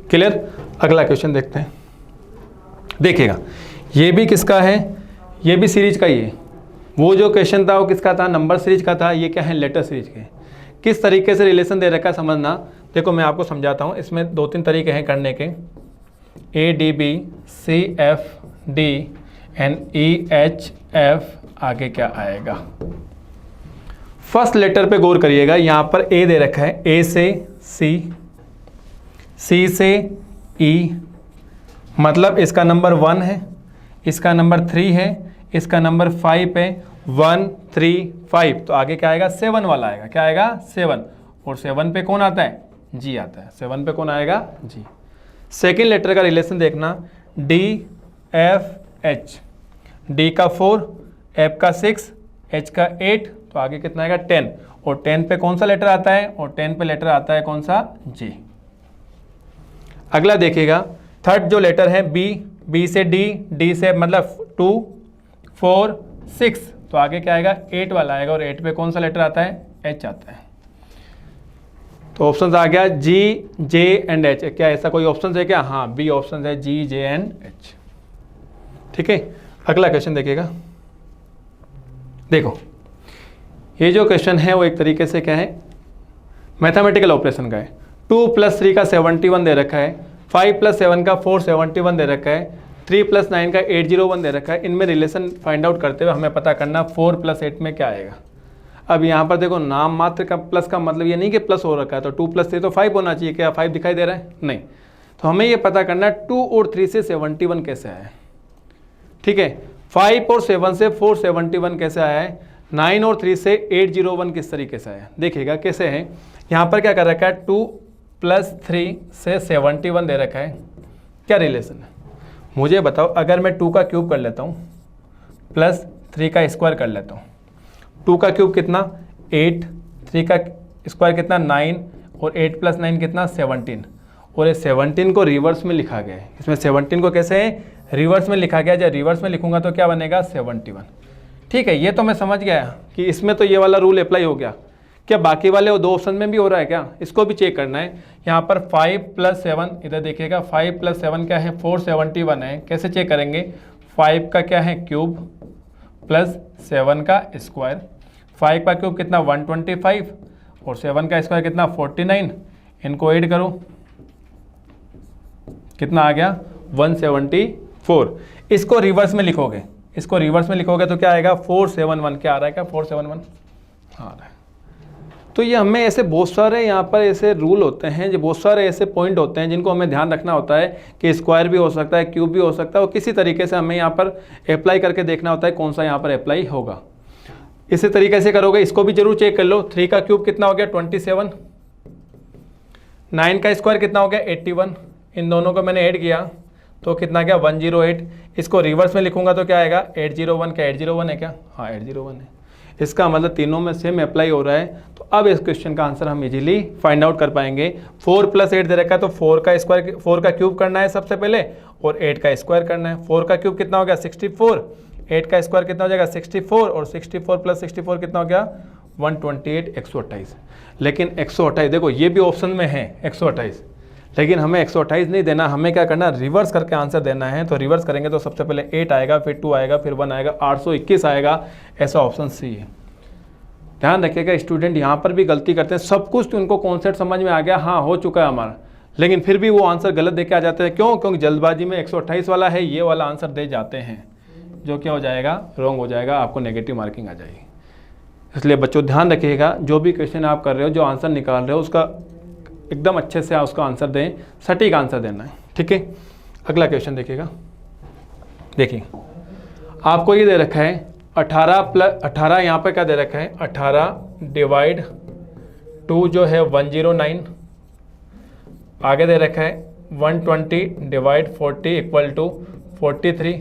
क्लियर। अगला क्वेश्चन देखते हैं, देखिएगा ये भी किसका है, ये भी सीरीज का ही है। वो जो क्वेश्चन था वो किसका था, नंबर सीरीज का था। ये क्या है, लेटर सीरीज के। किस तरीके से रिलेशन दे रखा है समझना। देखो मैं आपको समझाता हूँ, इसमें 2-3 तरीके हैं करने के, ADB, CFD एंड EHF। आगे क्या आएगा, फर्स्ट लेटर पे गौर करिएगा। यहाँ पर ए दे रखा है, ए से सी, सी से ई, मतलब इसका नंबर 1 है, इसका नंबर 3 है, इसका नंबर 5 है। 1 3 5, तो आगे क्या आएगा, 7 वाला आएगा। क्या आएगा, 7। और 7 पे कौन आता है, जी आता है। 7 पे कौन आएगा, जी। सेकेंड लेटर का रिलेशन देखना, D F H, D का 4, F का 6, H का 8, तो आगे कितना आएगा, 10। और 10 पे कौन सा लेटर आता है, और 10 पे लेटर आता है कौन सा, G। अगला देखिएगा, थर्ड जो लेटर है B, B से D, D से मतलब 2 4 6, तो आगे क्या आएगा, 8 वाला आएगा। और 8 पे कौन सा लेटर आता है, H आता है। तो ऑप्शन आ गया G, J एंड H। क्या ऐसा कोई ऑप्शन है क्या, हाँ बी ऑप्शन है, G, J एंड H। ठीक है। अगला क्वेश्चन देखिएगा, देखो ये जो क्वेश्चन है वो एक तरीके से क्या है, मैथमेटिकल ऑपरेशन का है। 2 + 3 का 71 दे रखा है, 5 + 7 का 471 दे रखा है, 3 + 9 का 801 दे रखा है। इनमें रिलेशन फाइंड आउट करते हुए हमें पता करना 4 + 8 में क्या आएगा। अब यहाँ पर देखो नाम मात्र का प्लस का मतलब ये नहीं कि प्लस हो रखा है, तो 2 + 3 तो 5 होना चाहिए। क्या 5 दिखाई दे रहा है, नहीं। तो हमें ये पता करना है 2 और 3 से 71 कैसे आया है। ठीक है, 5 और 7 से 471 कैसे आया है, 9 और 3 से 801 किस तरीके से आया है। देखिएगा कैसे है, यहाँ पर क्या कर रखा है, 2 + 3 से 71 दे रखा है। क्या रिलेशन है मुझे बताओ। अगर मैं 2 का क्यूब कर लेता हूँ प्लस 3 का स्क्वायर कर लेता हूँ, 2 का क्यूब कितना 8, 3 का स्क्वायर कितना 9, और 8 + 9 कितना 17। और ये 17 को रिवर्स में लिखा गया है। इसमें 17 को कैसे है, रिवर्स में लिखा गया। जब रिवर्स में लिखूंगा तो क्या बनेगा, 71। ठीक है, ये तो मैं समझ गया कि इसमें तो ये वाला रूल अप्लाई हो गया। क्या बाकी वाले वो 2 ऑप्शन में भी हो रहा है क्या, इसको भी चेक करना है। यहाँ पर 5 + 7, इधर देखिएगा 5 + 7 क्या है, 471 है। कैसे चेक करेंगे, 5 का क्या है क्यूब प्लस 7 का स्क्वायर। 5 का क्यूब कितना 125, और 7 का स्क्वायर कितना 49। इनको ऐड करो, कितना आ गया 174। इसको रिवर्स में लिखोगे, इसको रिवर्स में लिखोगे तो क्या आएगा 471। क्या आ रहा है, क्या 471 आ रहा है। तो ये हमें ऐसे बहुत सारे यहाँ पर ऐसे रूल होते हैं, जो बहुत सारे ऐसे पॉइंट होते हैं जिनको हमें ध्यान रखना होता है कि स्क्वायर भी हो सकता है, क्यूब भी हो सकता है, और किसी तरीके से हमें यहाँ पर अप्लाई करके देखना होता है कौन सा यहाँ पर अप्लाई होगा। इसी तरीके से करोगे, इसको भी जरूर चेक कर लो। 3 का क्यूब कितना हो गया 27, 9 का स्क्वायर कितना हो गया 81, इन दोनों को मैंने ऐड किया तो कितना गया 108। इसको रिवर्स में लिखूंगा तो क्या आएगा 801। क्या 801 है क्या, हाँ 801 है। इसका मतलब तीनों में सेम अप्लाई हो रहा है। तो अब इस क्वेश्चन का आंसर हम इजीली फाइंड आउट कर पाएंगे। 4 + 8 दे रखा है तो 4 का स्क्वायर, 4 का क्यूब करना है सबसे पहले, और 8 का स्क्वायर करना है। 4 का क्यूब कितना हो गया 64, 8 का स्क्वायर कितना हो जाएगा 64, और 64 + 64 कितना हो गया 128, 128। लेकिन 128 देखो ये भी ऑप्शन में है 128, लेकिन हमें 128 नहीं देना, हमें क्या करना रिवर्स करके आंसर देना है। तो रिवर्स करेंगे तो सबसे पहले 8 आएगा, फिर 2 आएगा, फिर 1 आएगा, 821 आएगा। ऐसा ऑप्शन सी है। ध्यान रखिएगा, स्टूडेंट यहाँ पर भी गलती करते हैं। सब कुछ तो उनको कॉन्सेप्ट समझ में आ गया, हाँ हो चुका है हमारा, लेकिन फिर भी वो आंसर गलत दे के आ जाते हैं। क्यों? क्योंकि जल्दबाजी में 128 वाला है ये वाला आंसर दे जाते हैं, जो क्या हो जाएगा रॉन्ग हो जाएगा, आपको नेगेटिव मार्किंग आ जाएगी। इसलिए बच्चों ध्यान रखिएगा, जो भी क्वेश्चन आप कर रहे हो, जो आंसर निकाल रहे हो, उसका एकदम अच्छे से उसका आंसर दें, सटीक आंसर देना है। ठीक है, अगला क्वेश्चन देखिएगा। देखिए आपको ये दे रखा है 18 यहाँ पे क्या दे रखा है 18 डिवाइड 2 जो है 109, आगे दे रखा है 120 डिवाइड 40 इक्वल टू 43,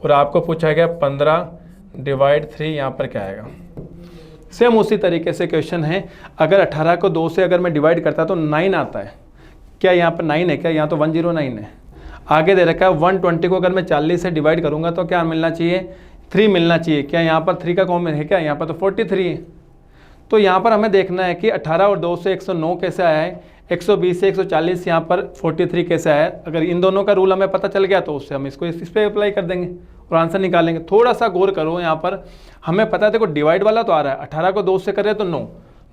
और आपको पूछा गया 15 डिवाइड 3, यहाँ पर क्या आएगा। सेम उसी तरीके से क्वेश्चन है। अगर 18 को 2 से अगर मैं डिवाइड करता तो 9 आता है। क्या यहाँ पर 9 है क्या, यहाँ तो 109 है। आगे दे रखा है 120 को अगर मैं 40 से डिवाइड करूँगा तो क्या मिलना चाहिए 3 मिलना चाहिए। क्या यहाँ पर 3 का कॉमन है क्या, यहाँ पर तो 43 है। तो यहाँ पर हमें देखना है कि 18 और 2 से 109 कैसे आया है, 120 से 140 यहाँ पर 43 कैसे आया है। अगर इन दोनों का रूल हमें पता चल गया तो उससे हम इसको इस पर अप्लाई कर देंगे और आंसर निकालेंगे। थोड़ा सा गौर करो, यहाँ पर हमें पता है देखो डिवाइड वाला तो आ रहा है, 18 को 2 से कर रहे हैं तो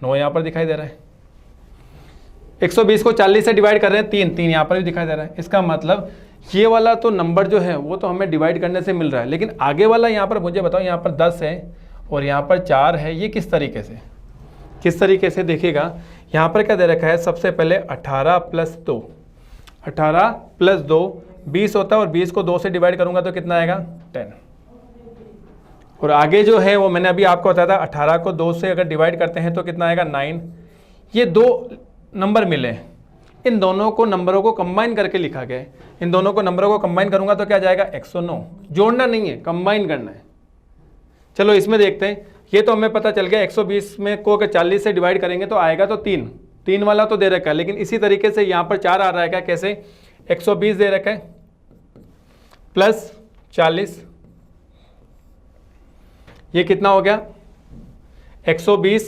9 यहाँ पर दिखाई दे रहा है, 120 को 40 से डिवाइड कर रहे हैं 3 यहाँ पर भी दिखाई दे रहा है। इसका मतलब ये वाला तो नंबर जो है वो तो हमें डिवाइड करने से मिल रहा है, लेकिन आगे वाला यहाँ पर मुझे बताओ, यहाँ पर 10 है और यहाँ पर 4 है, ये किस तरीके से देखिएगा। यहाँ पर क्या दे रखा है, सबसे पहले 18 + 2, 18 + 2 20 होता है, और 20 को 2 से डिवाइड करूंगा तो कितना आएगा 10, और आगे जो है वो मैंने अभी आपको बताया था 18 को 2 से अगर डिवाइड करते हैं तो कितना आएगा 9। ये 2 नंबर मिले, इन दोनों को नंबरों को कंबाइन करके लिखा गया है। इन दोनों को नंबरों को कंबाइन करूंगा तो क्या जाएगा 109। जोड़ना नहीं है, कंबाइन करना है। चलो इसमें देखते हैं, ये तो हमें पता चल गया 120 में को 40 से डिवाइड करेंगे तो आएगा तो 3 वाला तो दे रखा है, लेकिन इसी तरीके से यहाँ पर 4 आ रहा है क्या, कैसे 120 दे रखा है प्लस 40, ये कितना हो गया 120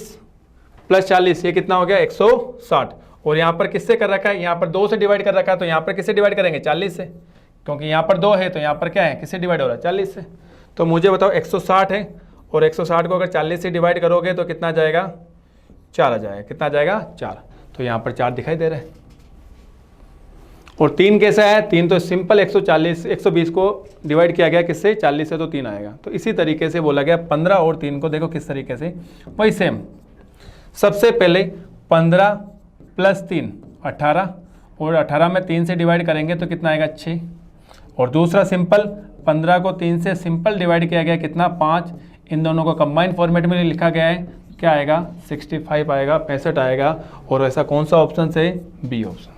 + 40, ये कितना हो गया 160, और यहाँ पर किससे कर रखा है, यहाँ पर 2 से डिवाइड कर रखा है, तो यहाँ पर किससे डिवाइड करेंगे 40 से, क्योंकि यहाँ पर 2 है तो यहाँ पर क्या है किससे डिवाइड हो रहा है 40 से। तो मुझे बताओ 160 है, और 160 को अगर 40 से डिवाइड करोगे तो कितना जाएगा 4 आ जाएगा। कितना जाएगा 4, तो यहाँ पर 4 दिखाई दे रहा है। और 3 कैसा है, 3 तो सिंपल 120 को डिवाइड किया गया किससे 40 से, तो 3 आएगा। तो इसी तरीके से बोला गया 15 और 3 को देखो किस तरीके से, वही सेम। सबसे पहले 15 + 3 18, और 18 में 3 से डिवाइड करेंगे तो कितना आएगा 6, और दूसरा सिंपल 15 को 3 से सिंपल डिवाइड किया गया कितना 5, इन दोनों को कंबाइंड फॉर्मेट में लिखा गया है, क्या आएगा 65 आएगा, 65 आएगा। और ऐसा कौन सा ऑप्शन से, बी ऑप्शन।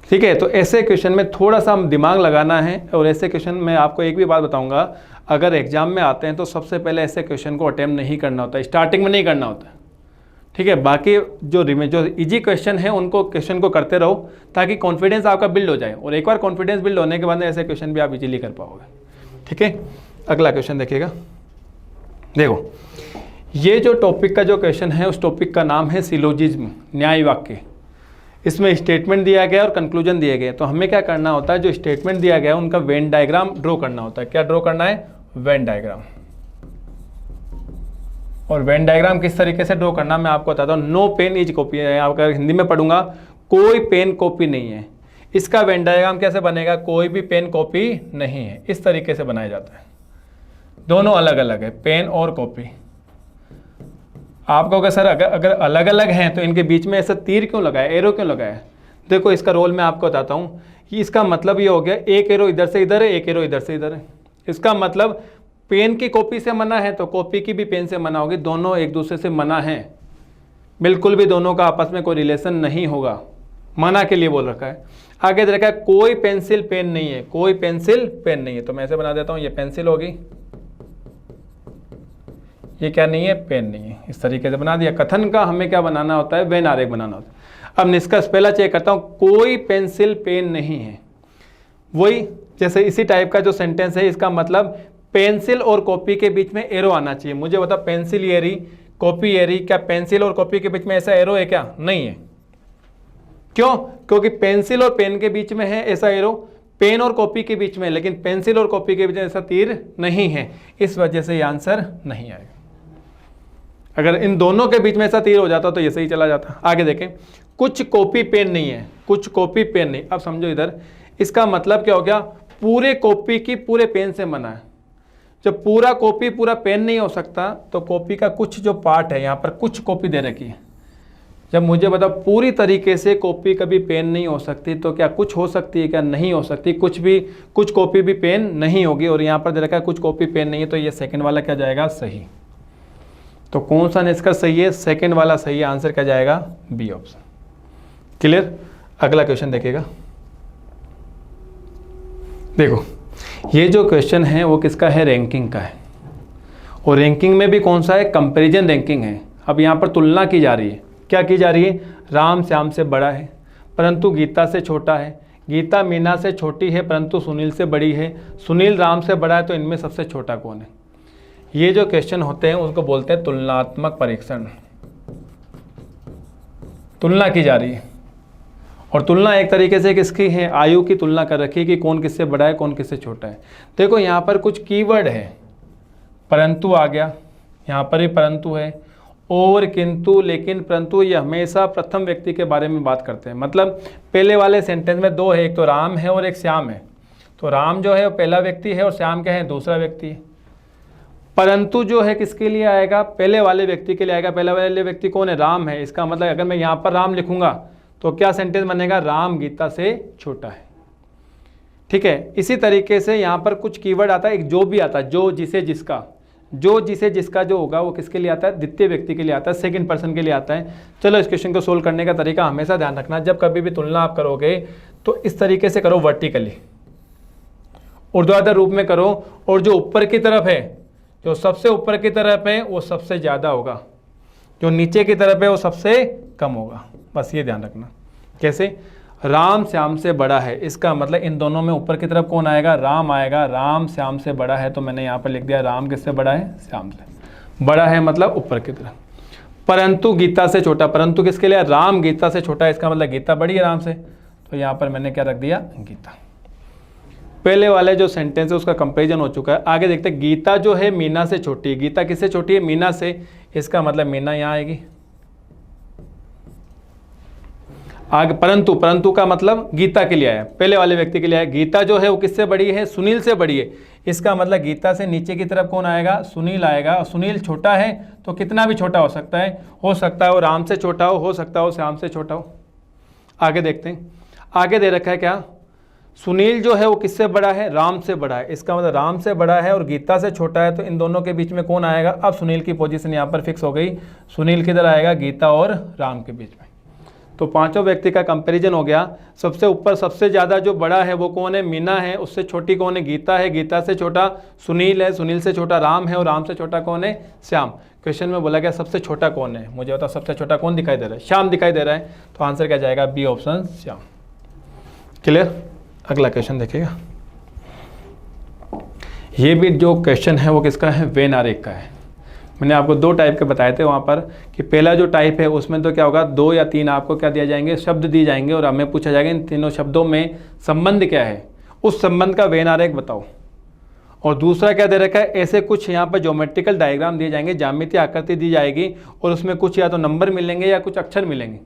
ठीक है, तो ऐसे क्वेश्चन में थोड़ा सा दिमाग लगाना है, और ऐसे क्वेश्चन में आपको एक भी बात बताऊंगा, अगर एग्जाम में आते हैं तो सबसे पहले ऐसे क्वेश्चन को अटेम्प्ट नहीं करना होता, स्टार्टिंग में नहीं करना होता। ठीक है, बाकी जो इजी क्वेश्चन है उनको क्वेश्चन को करते रहो ताकि कॉन्फिडेंस आपका बिल्ड हो जाए, और एक बार कॉन्फिडेंस बिल्ड होने के बाद ऐसे क्वेश्चन भी आप इजीली कर पाओगे। ठीक है, अगला क्वेश्चन देखिएगा। देखो ये जो टॉपिक का जो क्वेश्चन है उस टॉपिक का नाम है सिलोजिज्म, न्याय वाक्य। इसमें स्टेटमेंट दिया गया और कंक्लूजन दिए गए। तो हमें क्या करना होता है, जो स्टेटमेंट दिया गया उनका वेन डायग्राम ड्रॉ करना होता है। क्या ड्रॉ करना है, वेन डायग्राम। और वेन डायग्राम किस तरीके से ड्रॉ करना मैं आपको बताता हूँ। नो पेन इज कॉपी है, अगर हिंदी में पढ़ूंगा कोई पेन कॉपी नहीं है। इसका वेन डायग्राम कैसे बनेगा, कोई भी पेन कॉपी नहीं है, इस तरीके से बनाया जाता है। दोनों अलग अलग है, पेन और कॉपी। आप कहोगे सर अगर अलग अलग हैं तो इनके बीच में ऐसा तीर क्यों लगाया, एरो क्यों लगाया? देखो इसका रोल मैं आपको बताता हूँ कि इसका मतलब ये हो गया, एक एरो इधर से इधर है, एक एरो इधर से इधर है। इसका मतलब पेन की कॉपी से मना है तो कॉपी की भी पेन से मना होगी, दोनों एक दूसरे से मना है, बिल्कुल भी दोनों का आपस में कोई रिलेशन नहीं होगा, मना के लिए बोल रखा है। आगे दे रखा है कोई पेंसिल पेन नहीं है, कोई पेंसिल पेन नहीं है, तो मैं ऐसे बना देता हूँ, ये पेंसिल होगी, ये क्या नहीं है, पेन नहीं है, इस तरीके से बना दिया। कथन का हमें क्या बनाना होता है, वेन आरेख बनाना होता है। अब निष्कर्ष पहला चेक करता हूँ, कोई पेंसिल पेन नहीं है। वही जैसे इसी टाइप का जो सेंटेंस है, इसका मतलब पेंसिल और कॉपी के बीच में एरो आना चाहिए। मुझे बता, पेंसिल ये रही, कॉपी ये रही, क्या पेंसिल और कॉपी के बीच में ऐसा एरो है क्या? नहीं है। क्यों? क्योंकि पेंसिल और पेन के बीच में है ऐसा एरो, पेन और कॉपी के बीच में, लेकिन पेंसिल और कॉपी के बीच में ऐसा तीर नहीं है, इस वजह से ये आंसर नहीं आएगा। अगर इन दोनों के बीच में ऐसा तीर हो जाता तो ये सही चला जाता। आगे देखें, कुछ कॉपी पेन नहीं है, कुछ कॉपी पेन नहीं। अब समझो इधर, इसका मतलब क्या हो गया, पूरे कॉपी की पूरे पेन से मना है। जब पूरा कॉपी पूरा पेन नहीं हो सकता तो कॉपी का कुछ जो पार्ट है, यहाँ पर कुछ कॉपी दे रखी है। जब मुझे बताओ पूरी तरीके से कॉपी कभी पेन नहीं हो सकती, तो क्या कुछ हो सकती है, क्या नहीं हो सकती? कुछ कॉपी भी पेन नहीं होगी, और यहाँ पर दे रखा है कुछ कॉपी पेन नहीं है, तो ये सेकंड वाला क्या जाएगा, सही। तो कौन सा निष्कर्ष सही है, सेकंड वाला सही है, आंसर क्या जाएगा, बी ऑप्शन। क्लियर? अगला क्वेश्चन देखिएगा। देखो ये जो क्वेश्चन है वो किसका है, रैंकिंग का है, और रैंकिंग में भी कौन सा है, कंपैरिजन रैंकिंग है। अब यहाँ पर तुलना की जा रही है, क्या की जा रही है, राम श्याम से बड़ा है परंतु गीता से छोटा है, गीता मीना से छोटी है परंतु सुनील से बड़ी है, सुनील राम से बड़ा है, तो इनमें सबसे छोटा कौन है? ये जो क्वेश्चन होते हैं उसको बोलते हैं तुलनात्मक परीक्षण। तुलना की जा रही है, और तुलना एक तरीके से किसकी है, आयु की तुलना कर रखी है कि कौन किससे बड़ा है, कौन किससे छोटा है। देखो यहाँ पर कुछ कीवर्ड है, परंतु आ गया, यहाँ पर भी परंतु है, और किंतु, लेकिन, परंतु, ये हमेशा प्रथम व्यक्ति के बारे में बात करते हैं। मतलब पहले वाले सेंटेंस में दो है, एक तो राम है और एक श्याम है, तो राम जो है वो पहला व्यक्ति है और श्याम क्या है, दूसरा व्यक्ति है। परंतु जो है किसके लिए आएगा, पहले वाले व्यक्ति के लिए आएगा। पहले वाले व्यक्ति कौन है, राम है। इसका मतलब अगर मैं यहाँ पर राम लिखूंगा तो क्या सेंटेंस बनेगा, राम गीता से छोटा है। ठीक है, इसी तरीके से यहाँ पर कुछ कीवर्ड आता है, एक जो भी आता है, जो, जिसे, जिसका, जो, जिसे, जिसका जो होगा वो किसके लिए आता है, द्वितीय व्यक्ति के लिए आता है, सेकंड पर्सन के लिए आता है। चलो इस क्वेश्चन को सोल्व करने का तरीका हमेशा ध्यान रखना, जब कभी भी तुलना आप करोगे तो इस तरीके से करो, वर्टिकली, ऊर्ध्वाधर रूप में करो, और जो ऊपर की तरफ है, जो सबसे ऊपर की तरफ है वो सबसे ज़्यादा होगा, जो नीचे की तरफ है वो सबसे कम होगा। बस ये ध्यान रखना। कैसे, राम श्याम से बड़ा है, इसका मतलब इन दोनों में ऊपर की तरफ कौन आएगा, राम आएगा। राम श्याम से बड़ा है, तो मैंने यहाँ पर लिख दिया राम किससे बड़ा है, श्याम से बड़ा है, मतलब ऊपर की तरफ। परंतु गीता से छोटा, परंतु किसके लिए, राम गीता से छोटा है, इसका मतलब गीता बड़ी है राम से, तो यहाँ पर मैंने क्या रख दिया, गीता। पहले वाले जो सेंटेंस है उसका कंपेरिजन हो चुका है। आगे देखते हैं, गीता जो है मीना से छोटी है, गीता किससे छोटी है, मीना से, इसका मतलब मीना यहाँ आएगी। आगे परंतु, परंतु का मतलब गीता के लिए आया, पहले वाले व्यक्ति के लिए आया। गीता जो है वो किससे बड़ी है, सुनील से बड़ी है, इसका मतलब गीता से नीचे की तरफ कौन आएगा, सुनील आएगा। और सुनील छोटा है तो कितना भी छोटा हो सकता है वो राम से छोटा हो सकता है वो श्याम से छोटा हो। आगे देखते हैं, आगे दे रखा है क्या, सुनील जो है वो किससे बड़ा है, राम से बड़ा है, इसका मतलब राम से बड़ा है और गीता से छोटा है, तो इन दोनों के बीच में कौन आएगा। अब सुनील की पोजीशन यहाँ पर फिक्स हो गई, सुनील किधर आएगा, गीता और राम के बीच में। तो पांचों व्यक्ति का कंपैरिजन हो गया। सबसे ऊपर सबसे ज़्यादा जो बड़ा है वो कौन है, मीना है, उससे छोटी कौन है, गीता है, गीता से छोटा सुनील है, सुनील से छोटा राम है, और राम से छोटा कौन है, श्याम। क्वेश्चन में बोला गया सबसे छोटा कौन है, मुझे बताओ सबसे छोटा कौन दिखाई दे रहा है, श्याम दिखाई दे रहा है, तो आंसर क्या जाएगा, बी ऑप्शन, श्याम। क्लियर? अगला क्वेश्चन देखिएगा। ये भी जो क्वेश्चन है वो किसका है, वेन आरेख का है। मैंने आपको दो टाइप के बताए थे वहाँ पर कि पहला जो टाइप है उसमें तो क्या होगा, 2 या 3 आपको क्या दिया जाएंगे, शब्द दिए जाएंगे, और हमें पूछा जाएगा इन तीनों शब्दों में संबंध क्या है, उस संबंध का वेन आरेख बताओ। और दूसरा क्या दे रखा है, ऐसे कुछ यहाँ पर ज्योमेट्रिकल डायग्राम दिए जाएंगे, ज्यामितीय आकृति दी जाएगी, और उसमें कुछ या तो नंबर मिलेंगे या कुछ अक्षर मिलेंगे,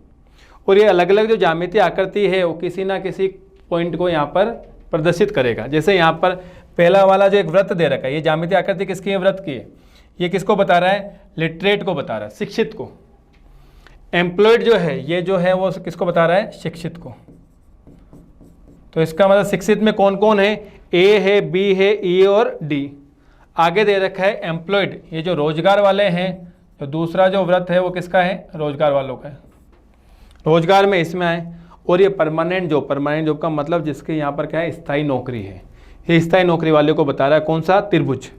और ये अलग अलग जो ज्यामितीय आकृति है वो किसी ना किसी पॉइंट को यहाँ पर प्रदर्शित करेगा। जैसे यहाँ पर पहला वाला जो एक वृत्त दे रखा है, ये ज्यामितीय आकृति किसकी है? वृत्त की है। ये किसको बता रहा है? लिटरेट को बता रहा है, शिक्षित को। एम्प्लॉयड जो है, ये जो है वो किसको बता रहा है? शिक्षित को। तो इसका मतलब शिक्षित में कौन कौन है? ए है, बी है, ई और डी। आगे दे रखा है एम्प्लॉयड, ये जो रोजगार वाले हैं। तो दूसरा जो व्रत है वो किसका है? रोजगार वालों का है। रोजगार में इसमें आए। और ये परमानेंट जॉब, परमानेंट जॉब का मतलब जिसके यहाँ पर क्या है? स्थायी नौकरी है। ये स्थायी नौकरी वाले को बता रहा है। कौन सा? त्रिभुज।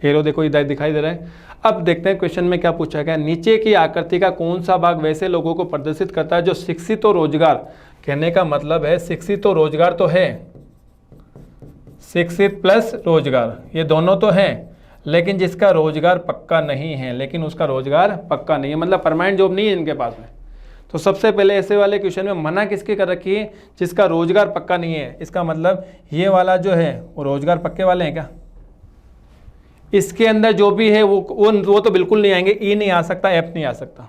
एरो देखो इधर दिखाई दे रहा है। अब देखते हैं क्वेश्चन में क्या पूछा गया। नीचे की आकृति का कौन सा भाग वैसे लोगों को प्रदर्शित करता है जो शिक्षित और रोजगार, कहने का मतलब है शिक्षित और रोजगार तो है, शिक्षित प्लस रोजगार ये दोनों तो हैं, लेकिन जिसका रोजगार पक्का नहीं है, लेकिन उसका रोजगार पक्का नहीं है, मतलब परमानेंट जॉब नहीं है इनके पास में। तो सबसे पहले ऐसे वाले क्वेश्चन में मना किसके कर रखी है? जिसका रोजगार पक्का नहीं है। इसका मतलब ये वाला जो है वो रोजगार पक्के वाले हैं क्या? इसके अंदर जो भी है वो तो बिल्कुल नहीं आएंगे। ई नहीं आ सकता, एफ नहीं आ सकता,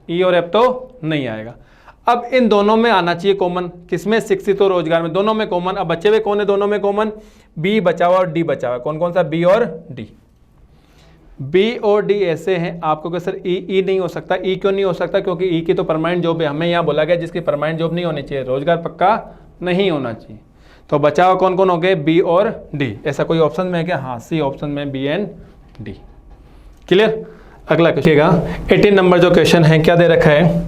ई और एफ तो नहीं आएगा। अब इन दोनों में आना चाहिए कॉमन। किसमें? शिक्षित और रोजगार में, दोनों में कॉमन। अब बचे हुए कौन है दोनों में कॉमन? बी बचा हुआ और डी बचा हुआ। कौन कौन सा? बी और डी। बी और डी ऐसे हैं। आपको क्या सर ई नहीं हो सकता? ई क्यों नहीं हो सकता? क्योंकि ई की तो परमानेंट जॉब है। हमें यहाँ बोला गया जिसकी परमानेंट जॉब नहीं होनी चाहिए, रोजगार पक्का नहीं होना चाहिए। तो बचा हुआ कौन कौन हो गए? बी और डी। ऐसा कोई ऑप्शन में है क्या? हाँ, सी ऑप्शन में, बी एंड डी। क्लियर? अगला क्वेश्चन 18 नंबर जो क्वेश्चन है क्या दे रखा है?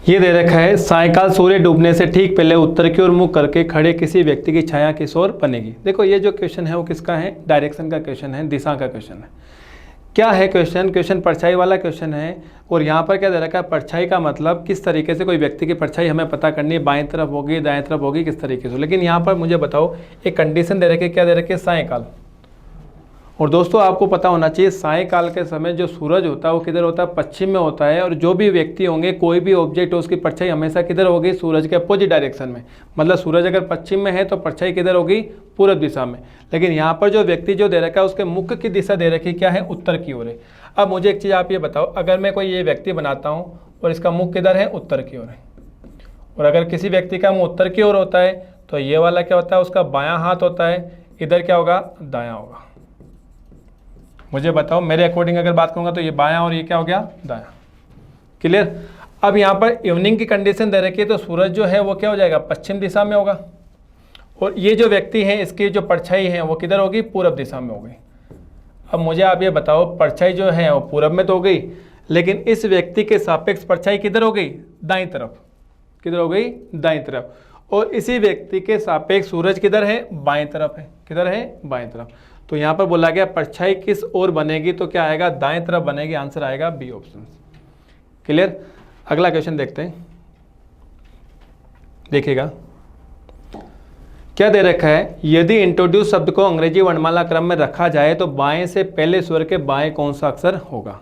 ये दे रखा है सायकाल सूर्य डूबने से ठीक पहले उत्तर की ओर मुख करके खड़े किसी व्यक्ति की छाया किस ओर बनेगी। देखो ये जो क्वेश्चन है वो किसका है? डायरेक्शन का क्वेश्चन है, दिशा का क्वेश्चन है। क्या है क्वेश्चन परछाई वाला क्वेश्चन है। और यहाँ पर क्या दे रखा है? परछाई का मतलब किस तरीके से कोई व्यक्ति की परछाई हमें पता करनी है, बाएं तरफ होगी, दाएं तरफ होगी, किस तरीके से। लेकिन यहाँ पर मुझे बताओ एक कंडीशन दे रखी है। क्या दे रखी है? सायकाल। और दोस्तों आपको पता होना चाहिए सायकाल के समय जो सूरज होता है वो किधर होता है? पश्चिम में होता है। और जो भी व्यक्ति होंगे, कोई भी ऑब्जेक्ट हो, उसकी परछाई हमेशा किधर होगी? सूरज के अपोजिट डायरेक्शन में। मतलब सूरज अगर पश्चिम में है तो परछाई किधर होगी? पूर्व दिशा में। लेकिन यहाँ पर जो व्यक्ति जो दे रखा है उसके मुख की दिशा दे रखी क्या है? उत्तर की ओर है। अब मुझे एक चीज़ आप ये बताओ, अगर मैं कोई ये व्यक्ति बनाता हूँ और इसका मुख किधर है? उत्तर की ओर है। और अगर किसी व्यक्ति का मुँह उत्तर की ओर होता है तो ये वाला क्या होता है? उसका बायां हाथ होता है। इधर क्या होगा? दायां होगा। मुझे बताओ, मेरे अकॉर्डिंग अगर बात करूंगा तो ये बायां और ये क्या हो गया? दायां। क्लियर? अब यहाँ पर इवनिंग की कंडीशन दे रखी है तो सूरज जो है वो क्या हो जाएगा? पश्चिम दिशा में होगा। और ये जो व्यक्ति है इसकी जो परछाई है वो किधर होगी? पूर्व दिशा में हो गई। अब मुझे आप ये बताओ, परछाई जो है वो पूर्व में तो हो गई, लेकिन इस व्यक्ति के सापेक्ष परछाई किधर हो गई? दाईं तरफ। किधर हो गई? दाईं तरफ। और इसी व्यक्ति के सापेक्ष सूरज किधर है? बाएं तरफ है। किधर है? बाएं तरफ। तो यहाँ पर बोला गया परछाई किस ओर बनेगी? तो क्या आएगा? दाएं तरफ बनेगी। आंसर आएगा बी ऑप्शन। क्लियर? अगला क्वेश्चन देखते हैं, देखिएगा क्या दे रखा है। यदि इंट्रोड्यूस शब्द को अंग्रेजी वर्णमाला क्रम में रखा जाए तो बाएं से पहले स्वर के बाएं कौन सा अक्षर होगा?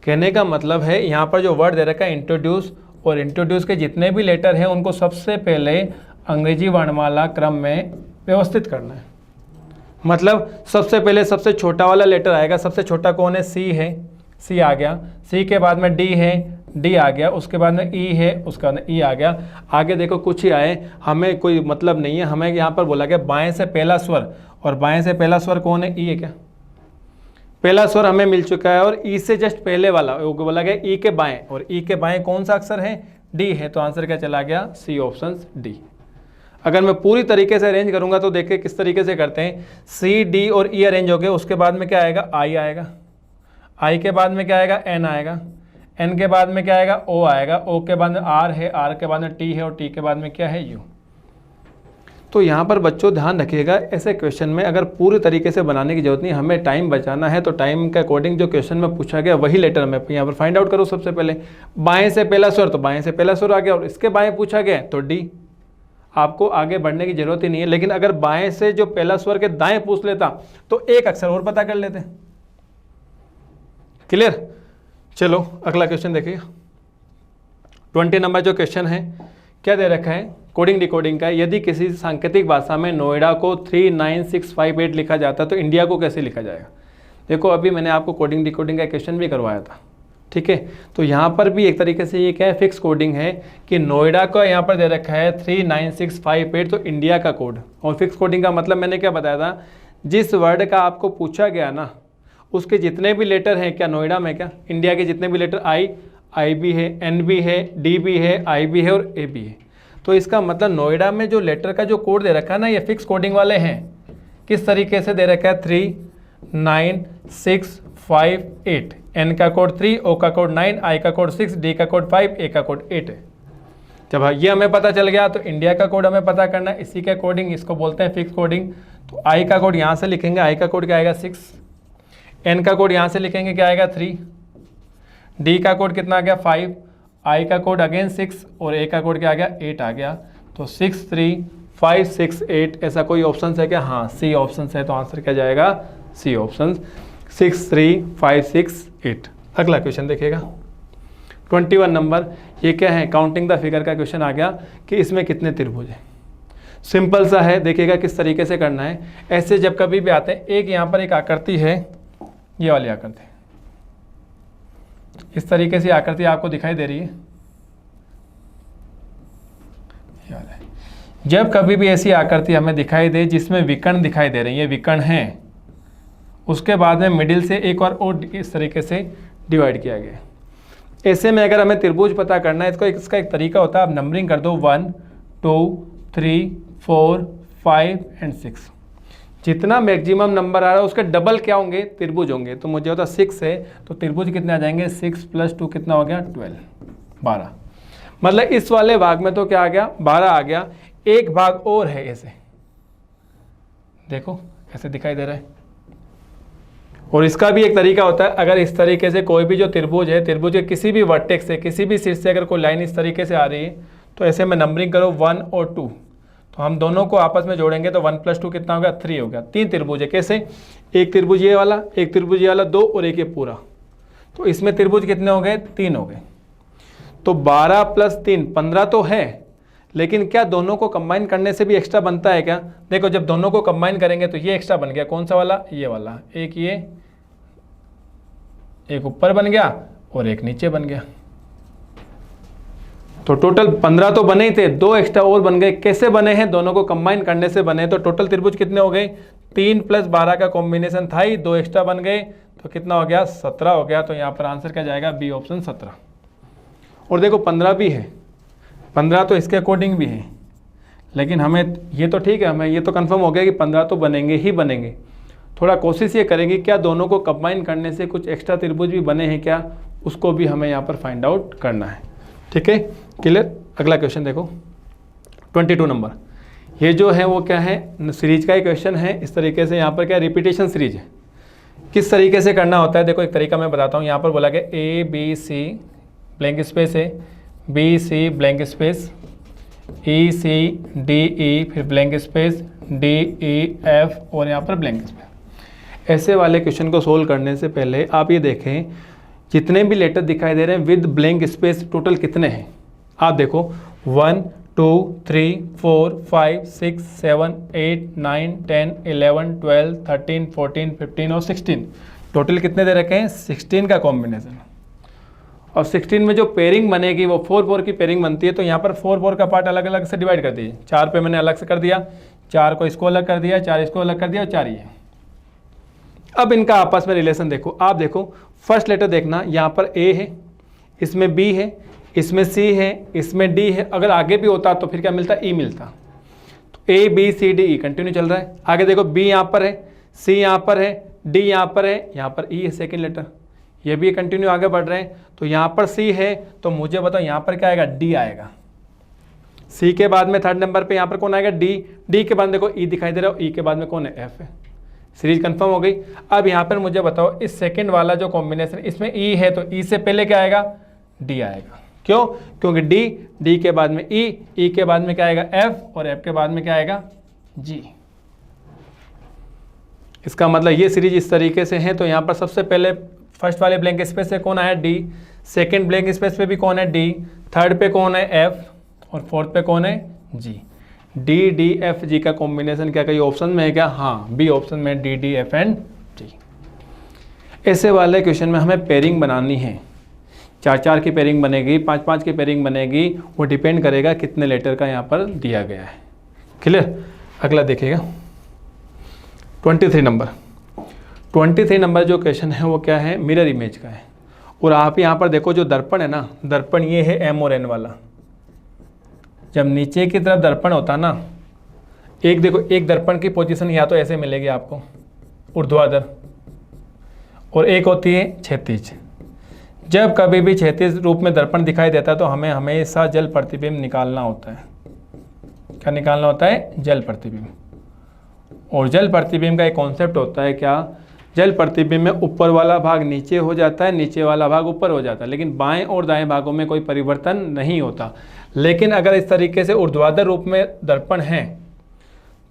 कहने का मतलब है यहाँ पर जो वर्ड दे रखा है इंट्रोड्यूस, और इंट्रोड्यूस के जितने भी लेटर हैं उनको सबसे पहले अंग्रेजी वर्णमाला क्रम में व्यवस्थित करना है। मतलब सबसे पहले सबसे छोटा वाला लेटर आएगा। सबसे छोटा कौन है? सी है, सी आ गया। सी के बाद में डी है, डी आ गया। उसके बाद में ई है, उसका ई आ गया। आगे देखो कुछ ही आए, हमें कोई मतलब नहीं है। हमें यहाँ पर बोला गया बाएं से पहला स्वर, और बाएं से पहला स्वर कौन है? ई है क्या? पहला स्वर हमें मिल चुका है। और ई से जस्ट पहले वाला वो बोला गया ई के बाएं, और ई के बाएं कौन सा अक्षर है? डी है। तो आंसर क्या चला गया? C option D. अगर मैं पूरी तरीके से अरेंज करूंगा तो देखिए किस तरीके से करते हैं। सी, डी और ई अरेंज हो गए। उसके बाद में क्या आएगा? आई आएगा। आई के बाद में क्या आएगा? एन आएगा। एन के बाद में क्या आएगा? ओ आएगा। ओ के बाद में आर है, आर के बाद में टी है, और टी के बाद में क्या है? यू। तो यहाँ पर बच्चों ध्यान रखिएगा, ऐसे क्वेश्चन में अगर पूरी तरीके से बनाने की जरूरत नहीं, हमें टाइम बचाना है। तो टाइम के अकॉर्डिंग जो क्वेश्चन में पूछा गया वही लेटर में यहाँ पर फाइंड आउट करो। सबसे पहले बाएं से पहला स्वर, तो बाएं से पहला स्वर आ गया, और इसके बाएं पूछा गया तो डी। आपको आगे बढ़ने की जरूरत ही नहीं है। लेकिन अगर बाएं से जो पहला स्वर के दाएं पूछ लेता तो एक अक्षर और पता कर लेते। क्लियर? चलो अगला क्वेश्चन देखिए। 20 नंबर जो क्वेश्चन है क्या दे रखा है? कोडिंग डिकोडिंग का। यदि किसी सांकेतिक भाषा में नोएडा को 39658 लिखा जाता तो इंडिया को कैसे लिखा जाएगा? देखो अभी मैंने आपको कोडिंग डिकोडिंग का क्वेश्चन भी करवाया था, ठीक है। तो यहाँ पर भी एक तरीके से ये क्या है, फिक्स कोडिंग है कि नोएडा का यहाँ पर दे रखा है 39658, तो इंडिया का कोड। और फिक्स कोडिंग का मतलब मैंने क्या बताया था, जिस वर्ड का आपको पूछा गया ना उसके जितने भी लेटर हैं, क्या नोएडा में क्या इंडिया के जितने भी लेटर आई भी है, एन भी है, डी भी है, आई भी है और ए भी है, तो इसका मतलब नोएडा में जो लेटर का जो कोड दे रखा है ना, ये फिक्स कोडिंग वाले हैं। किस तरीके से दे रखा है, 39658, एन का कोड 3, ओ का कोड 9, आई का कोड 6, डी का कोड 5, ए का कोड 8 है। जब ये हमें पता चल गया तो इंडिया का कोड हमें पता करना है, इसी के कोडिंग इसको बोलते हैं फिक्स कोडिंग। तो आई का कोड यहाँ से लिखेंगे, आई का कोड क्या आएगा 6, एन का कोड यहाँ से लिखेंगे क्या आएगा 3, डी का कोड कितना आ गया 5, आई का कोड अगेन 6 और ए का कोड क्या आ गया 8 आ गया। तो 6 3 5 6 8, ऐसा कोई ऑप्शन है क्या, हाँ सी ऑप्शन है, तो आंसर क्या जाएगा सी ऑप्शन, 6 3 5 6 8। अगला क्वेश्चन देखिएगा 21 नंबर, ये क्या है, काउंटिंग द फिगर का क्वेश्चन आ गया कि इसमें कितने त्रिभुज हैं। सिंपल सा है, देखिएगा किस तरीके से करना है। ऐसे जब कभी भी आते हैं, एक यहाँ पर एक आकृति है, ये वाली आकृति, इस तरीके से आकृति आपको दिखाई दे रही है, ये वाला है। जब कभी भी ऐसी आकृति हमें दिखाई दे जिसमें विकर्ण दिखाई दे रही है, विकर्ण है, उसके बाद में मिडिल से एक और इस तरीके से डिवाइड किया गया है। ऐसे में अगर हमें त्रिभुज पता करना है, इसका एक तरीका होता है, आप नंबरिंग कर दो 1 2 3 4 5 एंड 6, जितना मैक्सिमम नंबर आ रहा है उसके डबल क्या होंगे, त्रिभुज होंगे। तो मुझे होता 6 है तो त्रिभुज कितने आ जाएंगे, 6 + 2 कितना हो गया 12, 12। मतलब इस वाले भाग में तो क्या आ गया 12 आ गया, एक भाग और है ऐसे, देखो ऐसे दिखाई दे रहा है। और इसका भी एक तरीका होता है, अगर इस तरीके से कोई भी जो त्रिभुज है, त्रिभुज के किसी भी वर्टेक्स से, किसी भी शीर्ष से अगर कोई लाइन इस तरीके से आ रही है, तो ऐसे में नंबरिंग करो 1 और 2, तो हम दोनों को आपस में जोड़ेंगे तो 1 + 2 कितना हो गया 3 हो गया। 3 त्रिभुज है, कैसे, एक त्रिभुज ये वाला, एक त्रिभुज ये वाला 2 और एक ये पूरा, तो इसमें त्रिभुज कितने हो गए 3 हो गए। तो 12 + 3 15 तो है, लेकिन क्या दोनों को कंबाइन करने से भी एक्स्ट्रा बनता है क्या, देखो जब दोनों को कंबाइन करेंगे तो ये एक्स्ट्रा बन गया, कौन सा वाला, ये वाला, एक ये, एक ऊपर बन गया और एक नीचे बन गया। तो टोटल 15 तो बने ही थे, 2 एक्स्ट्रा और बन गए। कैसे बने हैं, दोनों को कंबाइन करने से बने। तो टोटल त्रिभुज कितने हो गए, 3 + 12 का कॉम्बिनेशन था ही, 2 एक्स्ट्रा बन गए, तो कितना हो गया 17 हो गया। तो यहाँ पर आंसर क्या जाएगा, बी ऑप्शन 17। और देखो 15 भी है, 15 तो इसके अकॉर्डिंग भी है, लेकिन हमें ये तो ठीक है, हमें ये तो कंफर्म हो गया कि 15 तो बनेंगे ही बनेंगे। थोड़ा कोशिश ये करेंगे क्या दोनों को कंबाइन करने से कुछ एक्स्ट्रा त्रिभुज भी बने हैं क्या, उसको भी हमें यहाँ पर फाइंड आउट करना है। ठीक है, क्लियर। अगला क्वेश्चन देखो 22 नंबर, ये जो है वो क्या है, सीरीज का ही क्वेश्चन है। इस तरीके से यहाँ पर क्या रिपीटेशन सीरीज है, किस तरीके से करना होता है, देखो एक तरीका मैं बताता हूँ। यहाँ पर बोला गया ABC ब्लैंक स्पेस है, BC ब्लैंक स्पेस, ECDE फिर ब्लैंक स्पेस, DEF और यहाँ पर ब्लैंक स्पेस। ऐसे वाले क्वेश्चन को सोल्व करने से पहले आप ये देखें जितने भी लेटर दिखाई दे रहे हैं विद ब्लैंक स्पेस टोटल कितने हैं। आप देखो 1 2 3 4 5 6 7 8 9 10 11 12 13 14 15 और 16, टोटल कितने दे रखे हैं 16 का कॉम्बिनेशन। और 16 में जो पेयरिंग बनेगी वो 4 4 की पेयरिंग बनती है। तो यहाँ पर 4 4 का पार्ट अलग अलग से डिवाइड कर दीजिए, 4 पे मैंने अलग से कर दिया, 4 को इसको अलग कर दिया, 4 इसको अलग कर दिया और 4 ये। अब इनका आपस में रिलेशन देखो, आप देखो फर्स्ट लेटर देखना, यहाँ पर ए है, इसमें बी है, इसमें सी है, इसमें डी है। अगर आगे भी होता तो फिर क्या मिलता, ई मिलता। तो A B C D E continue चल रहा है। आगे देखो बी यहाँ पर है, सी यहाँ पर है, डी यहाँ पर है, यहाँ पर ई है सेकेंड लेटर, ये भी कंटिन्यू आगे बढ़ रहे हैं। तो यहाँ पर सी है तो मुझे बताओ यहाँ पर क्या आएगा, डी आएगा। सी के बाद में थर्ड नंबर पे यहाँ पर कौन आएगा, डी। डी के बाद देखो ई दिखाई दे रहा है, ई के बाद में कौन है, एफ है। सीरीज कंफर्म हो गई। अब यहाँ पर मुझे बताओ इस सेकंड वाला जो कॉम्बिनेशन, इसमें ई है तो ई से पहले क्या आएगा, डी आएगा। क्यों, क्योंकि डी, डी के बाद में ई के बाद में क्या आएगा, एफ और एफ के बाद में क्या आएगा, जी। इसका मतलब ये सीरीज इस तरीके से है। तो यहाँ पर सबसे पहले फर्स्ट वाले ब्लैंक स्पेस से कौन आया, डी। सेकेंड ब्लैंक स्पेस पे भी कौन है, डी। थर्ड पे कौन है, एफ। और फोर्थ पे कौन है, जी। डी डी एफ जी का कॉम्बिनेशन क्या कहीं ऑप्शन में है क्या, हाँ बी ऑप्शन में, डी डी एफ एंड जी। ऐसे वाले क्वेश्चन में हमें पेयरिंग बनानी है। 4 4 की पेयरिंग बनेगी, 5 5 की पेयरिंग बनेगी, वो डिपेंड करेगा कितने लेटर का यहाँ पर दिया गया है। क्लियर। अगला देखिएगा 23 नंबर। 23 नंबर जो क्वेश्चन है वो क्या है, मिरर इमेज का है। और आप यहाँ पर देखो जो दर्पण है ना, दर्पण ये है M और N वाला। जब नीचे की तरफ दर्पण होता ना, एक देखो, एक दर्पण की पोजीशन या तो ऐसे मिलेगी आपको ऊर्ध्वाधर, और एक होती है क्षैतिज। जब कभी भी क्षैतिज रूप में दर्पण दिखाई देता है तो हमें हमेशा जल प्रतिबिंब निकालना होता है। क्या निकालना होता है? जल प्रतिबिंब। और जल प्रतिबिंब का एक कॉन्सेप्ट होता है क्या, जल प्रतिबिंब में ऊपर वाला भाग नीचे हो जाता है, नीचे वाला भाग ऊपर हो जाता है, लेकिन बाएं और दाएं भागों में कोई परिवर्तन नहीं होता। लेकिन अगर इस तरीके से ऊर्ध्वाधर रूप में दर्पण है,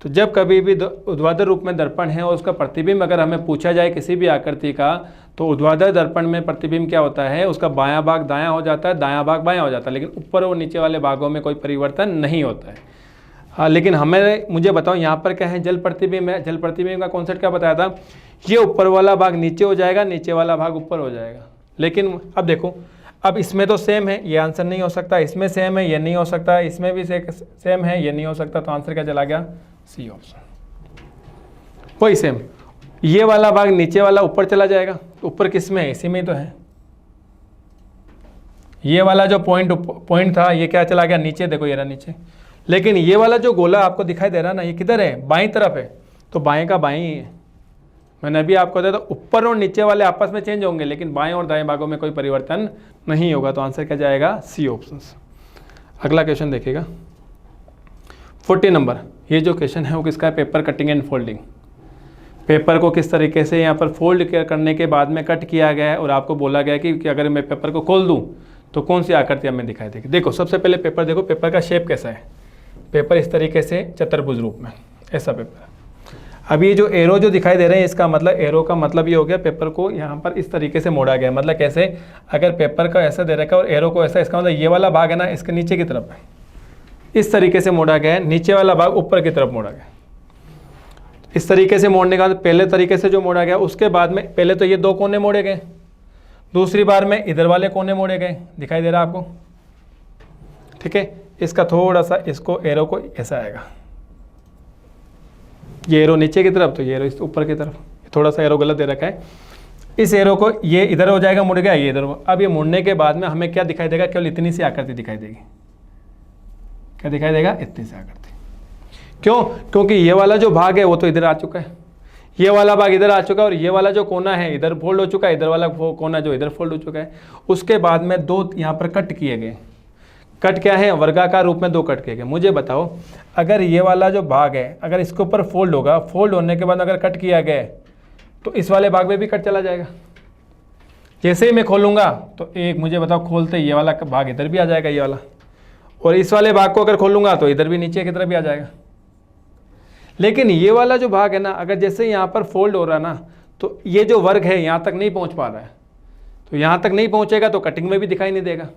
तो जब कभी भी ऊर्ध्वाधर रूप में दर्पण है और उसका प्रतिबिंब अगर हमें पूछा जाए किसी भी आकृति का, तो ऊर्ध्वाधर दर्पण में प्रतिबिंब क्या होता है, उसका बायां भाग दायां हो जाता है, दायां भाग बायां हो जाता है, लेकिन ऊपर और नीचे वाले भागों में कोई परिवर्तन नहीं होता है। हाँ, लेकिन मुझे बताओ यहाँ पर क्या है, जल प्रतिबिंब है। जल प्रतिबिंब का कॉन्सेप्ट क्या बताया था, ये ऊपर वाला भाग नीचे हो जाएगा, नीचे वाला भाग ऊपर हो जाएगा। लेकिन अब देखो, अब इसमें तो सेम है, ये आंसर नहीं हो सकता, इसमें सेम है, ये नहीं हो सकता, इसमें भी सेम है, ये नहीं हो सकता, तो आंसर क्या चला गया, सी ऑप्शन। वही सेम, ये वाला भाग नीचे वाला ऊपर चला जाएगा, तो ऊपर किस में है, इसी में तो है। ये वाला जो पॉइंट था, ये क्या चला गया, नीचे। देखो ये रहा नीचे। लेकिन ये वाला जो गोला आपको दिखाई दे रहा है ना, ये किधर है, बाईं तरफ है, तो बाएं का बाएं ही है। मैंने अभी आपको बताया था ऊपर और नीचे वाले आपस में चेंज होंगे, लेकिन बाएं और दाएं भागों में कोई परिवर्तन नहीं होगा, तो आंसर क्या जाएगा, सी ऑप्शन। अगला क्वेश्चन देखिएगा 40 नंबर। ये जो क्वेश्चन है वो किसका है, paper cutting and folding. Paper को किस तरीके से यहाँ पर फोल्ड करने के बाद में कट किया गया है, और आपको बोला गया कि अगर मैं पेपर को खोल दूँ तो कौन सी आकृति हमें दिखाई देगी। देखो सबसे पहले पेपर देखो, पेपर का शेप कैसा है। पेपर इस तरीके से चतुर्भुज रूप में ऐसा पेपर है। अब ये जो एरो जो दिखाई दे रहे हैं, इसका मतलब, एरो का मतलब ये हो गया पेपर को यहाँ पर इस तरीके से मोड़ा गया। मतलब कैसे, अगर पेपर का ऐसा दे रखा है और एरो को ऐसा, इसका मतलब ये वाला भाग है ना, इसके नीचे की तरफ है, इस तरीके से मोड़ा गया है, नीचे वाला भाग ऊपर की तरफ मोड़ा गया। इस तरीके से मोड़ने का पहले तरीके से जो मोड़ा गया, उसके बाद में पहले तो ये 2 कोने मोड़े गए, दूसरी बार में इधर वाले कोने मोड़े गए, दिखाई दे रहा है आपको, ठीक है। इसका थोड़ा सा, इसको एरो को ऐसा आएगा, ये एरो नीचे की तरफ, तो ये एरो इस ऊपर की तरफ, थोड़ा सा एरो गलत दे रखा है। इस एरो को ये इधर हो जाएगा, मुड़ गया, ये इधर। अब ये मुड़ने के बाद में हमें क्या दिखाई देगा, केवल इतनी सी आकृति दिखाई देगी। क्या दिखाई देगा, इतनी सी आकृति। क्यों, क्योंकि ये वाला जो भाग है वो तो इधर आ चुका है, ये वाला भाग इधर आ चुका है, और ये वाला जो कोना है इधर फोल्ड हो चुका है, इधर वाला कोना जो इधर फोल्ड हो चुका है। उसके बाद में 2 यहाँ पर कट किए गए। कट क्या है, वर्गाकार रूप में 2 कट किए गए। मुझे बताओ, अगर ये वाला जो भाग है, अगर इसके ऊपर फोल्ड होगा, फोल्ड होने के बाद अगर कट किया गया तो इस वाले भाग में भी कट चला जाएगा। जैसे ही मैं खोलूंगा तो एक, मुझे बताओ, खोलते ये वाला भाग इधर भी आ जाएगा, ये वाला, और इस वाले भाग को अगर खोलूंगा तो इधर भी नीचे की तरफ भी आ जाएगा। लेकिन ये वाला जो भाग है ना, अगर जैसे यहाँ पर फोल्ड हो रहा है ना, तो ये जो वर्ग है यहाँ तक नहीं पहुँच पा रहा है, तो यहाँ तक नहीं पहुँचेगा तो कटिंग में भी दिखाई नहीं देगा।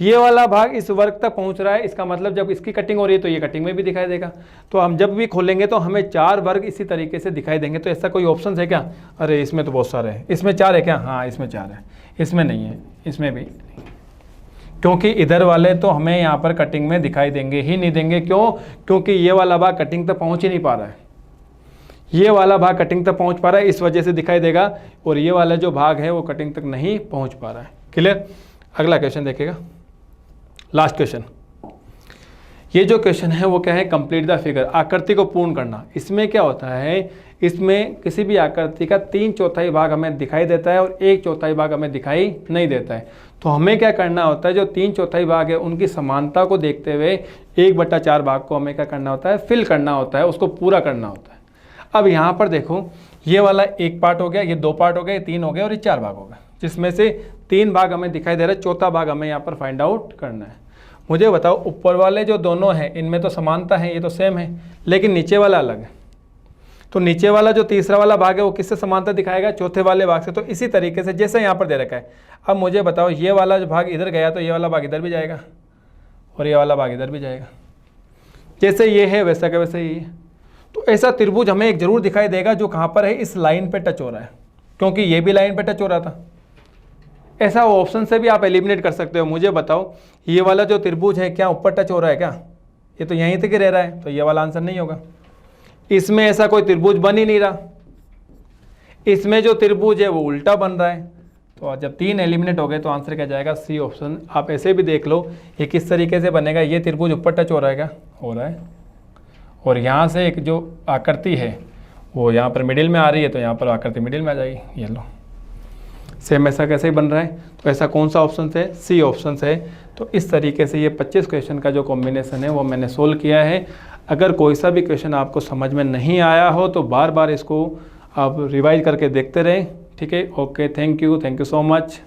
ये वाला भाग इस वर्ग तक पहुँच रहा है, इसका मतलब जब इसकी कटिंग हो रही है तो ये कटिंग में भी दिखाई देगा। तो हम जब भी खोलेंगे तो हमें 4 वर्ग इसी तरीके से दिखाई देंगे। तो ऐसा कोई ऑप्शन है क्या, अरे इसमें तो बहुत सारे हैं, इसमें 4 है क्या, हाँ इसमें 4 है, इसमें नहीं है, इसमें भी नहीं, क्योंकि इधर वाले तो हमें यहाँ पर कटिंग में दिखाई देंगे ही नहीं देंगे। क्यों, क्योंकि ये वाला भाग कटिंग तक पहुँच ही नहीं पा रहा है, ये वाला भाग कटिंग तक पहुँच पा रहा है, इस वजह से दिखाई देगा, और ये वाला जो भाग है वो कटिंग तक नहीं पहुँच पा रहा है। क्लियर। अगला क्वेश्चन देखिएगा, लास्ट क्वेश्चन। ये जो क्वेश्चन है वो क्या है, कंप्लीट द फिगर, आकृति को पूर्ण करना। इसमें क्या होता है, इसमें किसी भी आकृति का 3/4 भाग हमें दिखाई देता है और 1/4 भाग हमें दिखाई नहीं देता है। तो हमें क्या करना होता है, जो 3/4 भाग है उनकी समानता को देखते हुए 1/4 भाग को हमें क्या करना होता है, फिल करना होता है, उसको पूरा करना होता है। अब यहाँ पर देखो, ये वाला 1 पार्ट हो गया, ये 2 पार्ट हो गए, 3 हो गए, और ये 4 भाग हो गए, जिसमें से 3 भाग हमें दिखाई दे रहा है, 4था भाग हमें यहाँ पर फाइंड आउट करना है। मुझे बताओ, ऊपर वाले जो दोनों हैं इनमें तो समानता है, ये तो सेम है, लेकिन नीचे वाला अलग है। तो नीचे वाला जो तीसरा वाला भाग है वो किससे समानता दिखाएगा, चौथे वाले भाग से। तो इसी तरीके से जैसे यहाँ पर दे रखा है, अब मुझे बताओ, ये वाला जो भाग इधर गया तो ये वाला भाग इधर भी जाएगा, और ये वाला भाग इधर भी जाएगा। जैसे ये है वैसा का वैसा ही है। तो ऐसा त्रिभुज हमें एक जरूर दिखाई देगा जो कहाँ पर है, इस लाइन पे टच हो रहा है, क्योंकि ये भी लाइन पे टच हो रहा था। ऐसा ऑप्शन से भी आप एलिमिनेट कर सकते हो। मुझे बताओ ये वाला जो त्रिभुज है क्या ऊपर टच हो रहा है क्या? ये तो यहीं तक ही रह रहा है, तो ये वाला आंसर नहीं होगा। इसमें ऐसा कोई त्रिभुज बन ही नहीं रहा, इसमें जो त्रिभुज है वो उल्टा बन रहा है। तो जब 3 एलिमिनेट हो गए तो आंसर क्या जाएगा? C option. आप ऐसे भी देख लो ये किस तरीके से बनेगा। ये त्रिभुज ऊपर टच हो रहा है क्या? हो रहा है। और यहाँ से एक जो आकृति है वो यहाँ पर मिडिल में आ रही है, तो यहाँ पर आकृति मिडिल में आ जाएगी। ये लो सेम ऐसा कैसे ही बन रहा है। तो ऐसा कौन सा ऑप्शन है? सी ऑप्शन है। तो इस तरीके से ये 25 क्वेश्चन का जो कॉम्बिनेशन है वो मैंने सोल्व किया है। अगर कोई सा भी क्वेश्चन आपको समझ में नहीं आया हो तो बार बार इसको आप रिवाइज करके देखते रहें। ठीक है, okay, thank you so much.